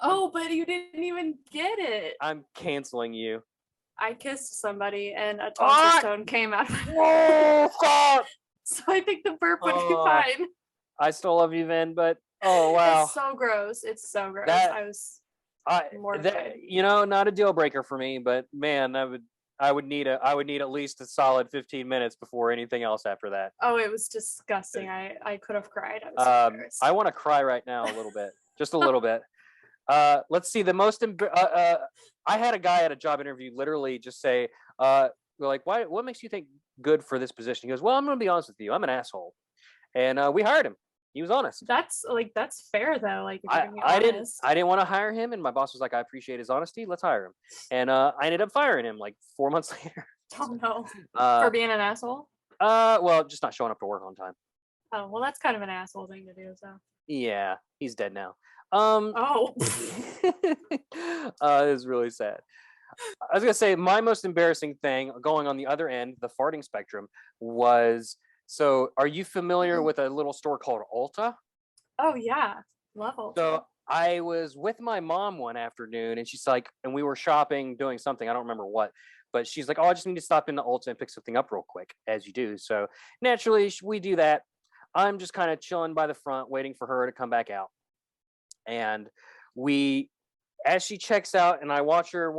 Speaker 3: Oh, but you didn't even get it.
Speaker 2: I'm canceling you.
Speaker 3: I kissed somebody and a tonsil stone came out.
Speaker 2: Oh, stop!
Speaker 3: So I think the burp would be fine. I
Speaker 2: still love you, Vin, but oh wow,
Speaker 3: it's so gross. It's so gross.
Speaker 2: You know, not a deal breaker for me, but man, I would need at least a solid 15 minutes before anything else after that.
Speaker 3: Oh, it was disgusting. I could have cried. I was so embarrassed.
Speaker 2: I want to cry right now a little bit, just a little bit. Let's see. The most I had a guy at a job interview literally just say, we're like, what makes you think good for this position? He goes, well, I'm going to be honest with you. I'm an asshole. And we hired him. He was honest.
Speaker 3: That's fair though. Like if you're gonna be honest.
Speaker 2: I didn't want to hire him, and my boss was like, I appreciate his honesty. Let's hire him. And I ended up firing him like 4 months later.
Speaker 3: Oh no.
Speaker 2: Uh,
Speaker 3: For being an asshole?
Speaker 2: well, just not showing up to work on time.
Speaker 3: Oh, well, that's kind of an asshole thing to do, so.
Speaker 2: Yeah, he's dead now.
Speaker 3: Oh.
Speaker 2: It was really sad. I was gonna say my most embarrassing thing, going on the other end, the farting spectrum, was. So, are you familiar with a little store called Ulta?
Speaker 3: Oh, yeah. Love Ulta.
Speaker 2: So I was with my mom one afternoon, and she's like, and we were shopping, doing something, I don't remember what, but she's like, "Oh, I just need to stop into Ulta and pick something up real quick," as you do. So naturally, we do that. I'm just kind of chilling by the front, waiting for her to come back out, and we, as she checks out, and I watch her.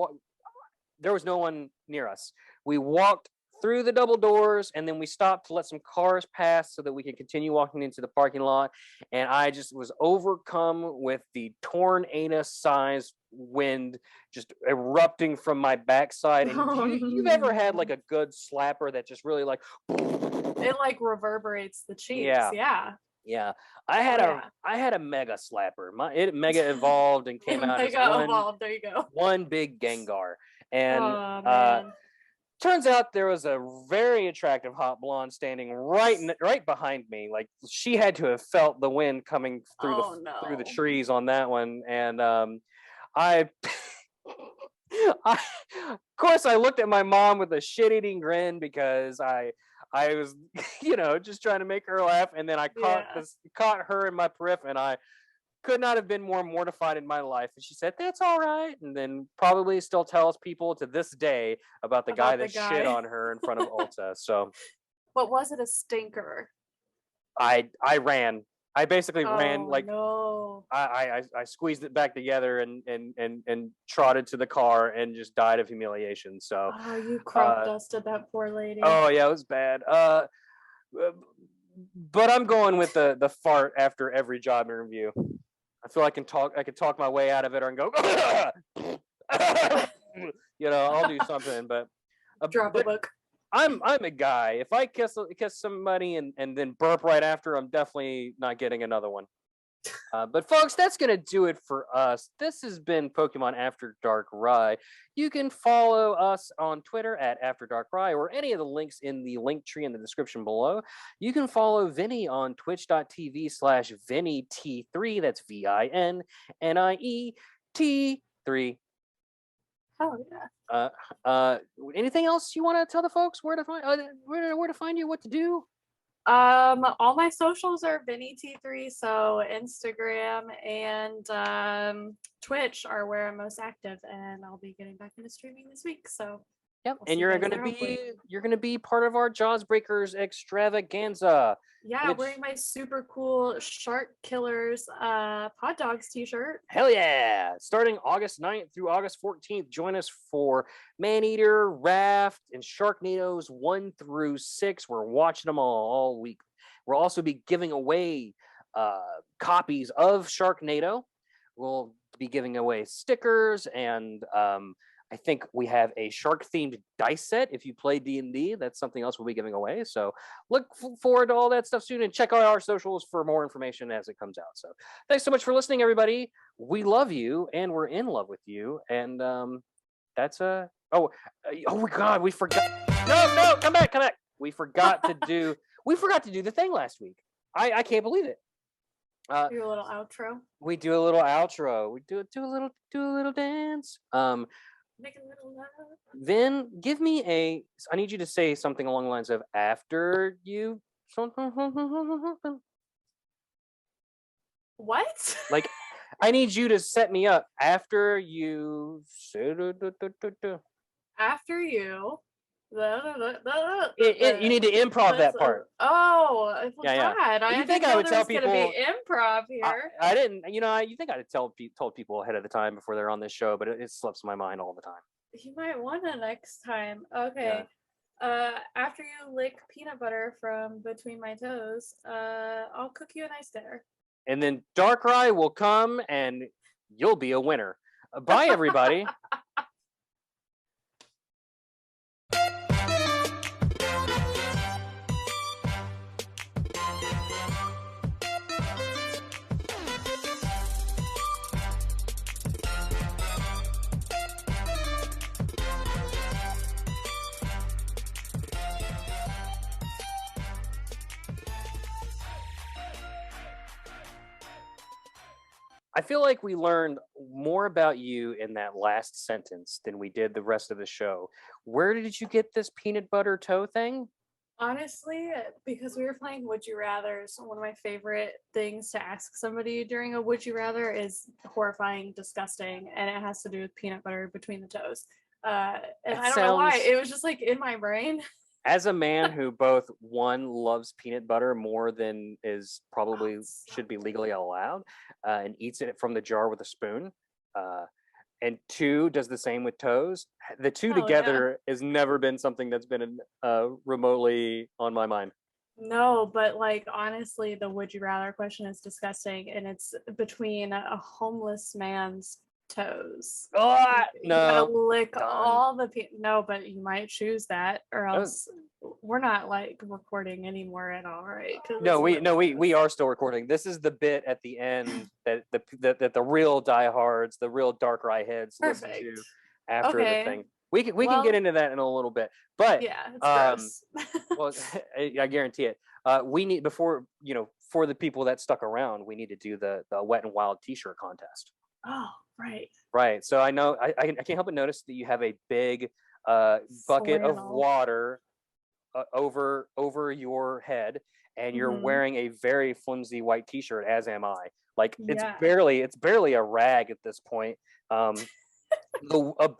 Speaker 2: There was no one near us. We walked through the double doors, and then we stopped to let some cars pass so that we could continue walking into the parking lot. And I just was overcome with the tornado-sized wind just erupting from my backside. And you've ever had like a good slapper that just really like
Speaker 3: it like reverberates the cheeks.
Speaker 2: Yeah. Yeah, I had a mega slapper. It mega evolved and came out as
Speaker 3: There you go.
Speaker 2: one big Gengar. And
Speaker 3: Oh, man.
Speaker 2: turns out there was a very attractive hot blonde standing right behind me. Like, she had to have felt the wind coming through through the trees on that one. And I of course I looked at my mom with a shit-eating grin because I was just trying to make her laugh, and then I caught her in my periph, and I could not have been more mortified in my life. And she said, "That's all right," and then probably still tells people to this day about the guy that shit on her in front of Ulta. So,
Speaker 3: but was it a stinker?
Speaker 2: I ran. I basically ran like
Speaker 3: no.
Speaker 2: I squeezed it back together and trotted to the car and just died of humiliation. So
Speaker 3: you crop dusted that poor lady.
Speaker 2: Oh yeah, it was bad. But I'm going with the fart after every job interview. I feel I could talk my way out of it, or I can go I'll do something. But
Speaker 3: drop a book.
Speaker 2: I'm a guy. If I kiss somebody and then burp right after, I'm definitely not getting another one. But folks, that's gonna do it for us. This has been Pokemon After DARKRAI. You can follow us on Twitter at After DARKRAI or any of the links in the link tree in the description below. You can follow Vinnie on twitch.tv/VinnieT3. That's VINNIET3.
Speaker 3: Oh yeah.
Speaker 2: Anything else you want to tell the folks where to find you, what to do?
Speaker 3: All my socials are VinnieT3, so Instagram and Twitch are where I'm most active, and I'll be getting back into streaming this week. So
Speaker 2: yep, and you're gonna be part of our Jaws Breakers extravaganza.
Speaker 3: Yeah, wearing my super cool Shark Killers Pod Dogs t-shirt.
Speaker 2: Hell yeah! Starting August 9th through August 14th, join us for Maneater, Raft, and Sharknadoes 1 through 6. We're watching them all week. We'll also be giving away copies of Sharknado. We'll be giving away stickers, and I think we have a shark-themed dice set. If you play D&D, that's something else we'll be giving away. So look forward to all that stuff soon, and check out our socials for more information as it comes out. So thanks so much for listening, everybody. We love you, and we're in love with you. And that's oh my God, we forgot. No, come back. We forgot to do the thing last week. I can't believe it.
Speaker 3: Do a little outro.
Speaker 2: We do a little outro. We do a little dance.
Speaker 3: Make a little love.
Speaker 2: Then give me I need you to say something along the lines of after you.
Speaker 3: What?
Speaker 2: Like, I need you to set me up after you.
Speaker 3: After you.
Speaker 2: You need to improv that part.
Speaker 3: Oh, I forgot.
Speaker 2: Yeah.
Speaker 3: I think I would tell people gonna be improv here.
Speaker 2: I didn't. You think I'd told people ahead of the time before they're on this show, but it slips my mind all the time.
Speaker 3: You might want to next time. Okay. Yeah. After you lick peanut butter from between my toes, I'll cook you a nice dinner.
Speaker 2: And then DARKRAI will come, and you'll be a winner. Bye, everybody. I feel like we learned more about you in that last sentence than we did the rest of the show. Where did you get this peanut butter toe thing?
Speaker 3: Honestly, because we were playing Would You Rather, so one of my favorite things to ask somebody during a Would You Rather is horrifying, disgusting, and it has to do with peanut butter between the toes. And
Speaker 2: That
Speaker 3: I don't know why.
Speaker 2: sounds,
Speaker 3: It was just like in my brain.
Speaker 2: as a man who both one loves peanut butter more than is
Speaker 3: Oh,
Speaker 2: probably
Speaker 3: it's so
Speaker 2: should be
Speaker 3: good.
Speaker 2: legally allowed, and eats it from the jar with a spoon, uh, and two does the same with toes. The two
Speaker 3: Hell yeah.
Speaker 2: together has never been something that's been remotely on my mind.
Speaker 3: No, but like honestly, the Would You Rather question is disgusting, and it's between a homeless man's toes.
Speaker 2: Oh
Speaker 3: You gotta
Speaker 2: no,
Speaker 3: lick
Speaker 2: done.
Speaker 3: all the no, but you might choose that, or
Speaker 2: Oh,
Speaker 3: else we're not like recording anymore at all, right? Because
Speaker 2: no,
Speaker 3: it's
Speaker 2: we
Speaker 3: hilarious.
Speaker 2: are still recording. This is the bit at the end that the real diehards, the real DARKRAI heads listen
Speaker 3: Perfect.
Speaker 2: to after the
Speaker 3: Okay.
Speaker 2: thing. We can get
Speaker 3: Well,
Speaker 2: into that in a little bit, but
Speaker 3: yeah, it's
Speaker 2: um,
Speaker 3: gross.
Speaker 2: well, I guarantee it. We need before for the people that stuck around, we need to do the Wet and Wild T-shirt contest.
Speaker 3: Oh, right.
Speaker 2: Right. So I know I can't help but notice that you have a big bucket of
Speaker 3: Flannel.
Speaker 2: water over your head, and you're
Speaker 3: Hmm.
Speaker 2: wearing a very flimsy white T-shirt, as am I. Like
Speaker 3: Yeah.
Speaker 2: it's barely a rag at this point. Um,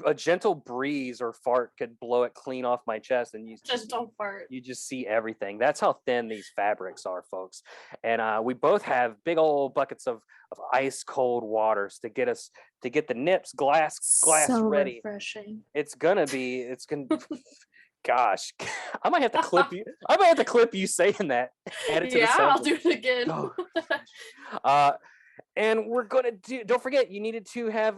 Speaker 2: a gentle breeze or fart could blow it clean off my chest, and
Speaker 3: Just don't fart.
Speaker 2: you just see everything. That's how thin these fabrics are, folks. And we both have big old buckets of ice cold waters to get the nips glass
Speaker 3: So
Speaker 2: ready.
Speaker 3: refreshing.
Speaker 2: It's gonna gosh, I might have to clip you. I might have to clip you saying that. Add it to the
Speaker 3: Yeah, I'll
Speaker 2: sentence.
Speaker 3: do it again.
Speaker 2: Oh, uh, and we're gonna do. Don't forget, you needed to have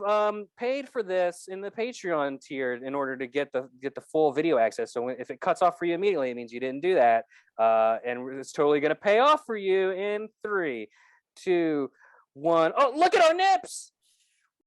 Speaker 2: paid for this in the Patreon tier in order to get the full video access. So if it cuts off for you immediately, it means you didn't do that. And it's totally gonna pay off for you in 3, 2, 1. Oh, look at our nips!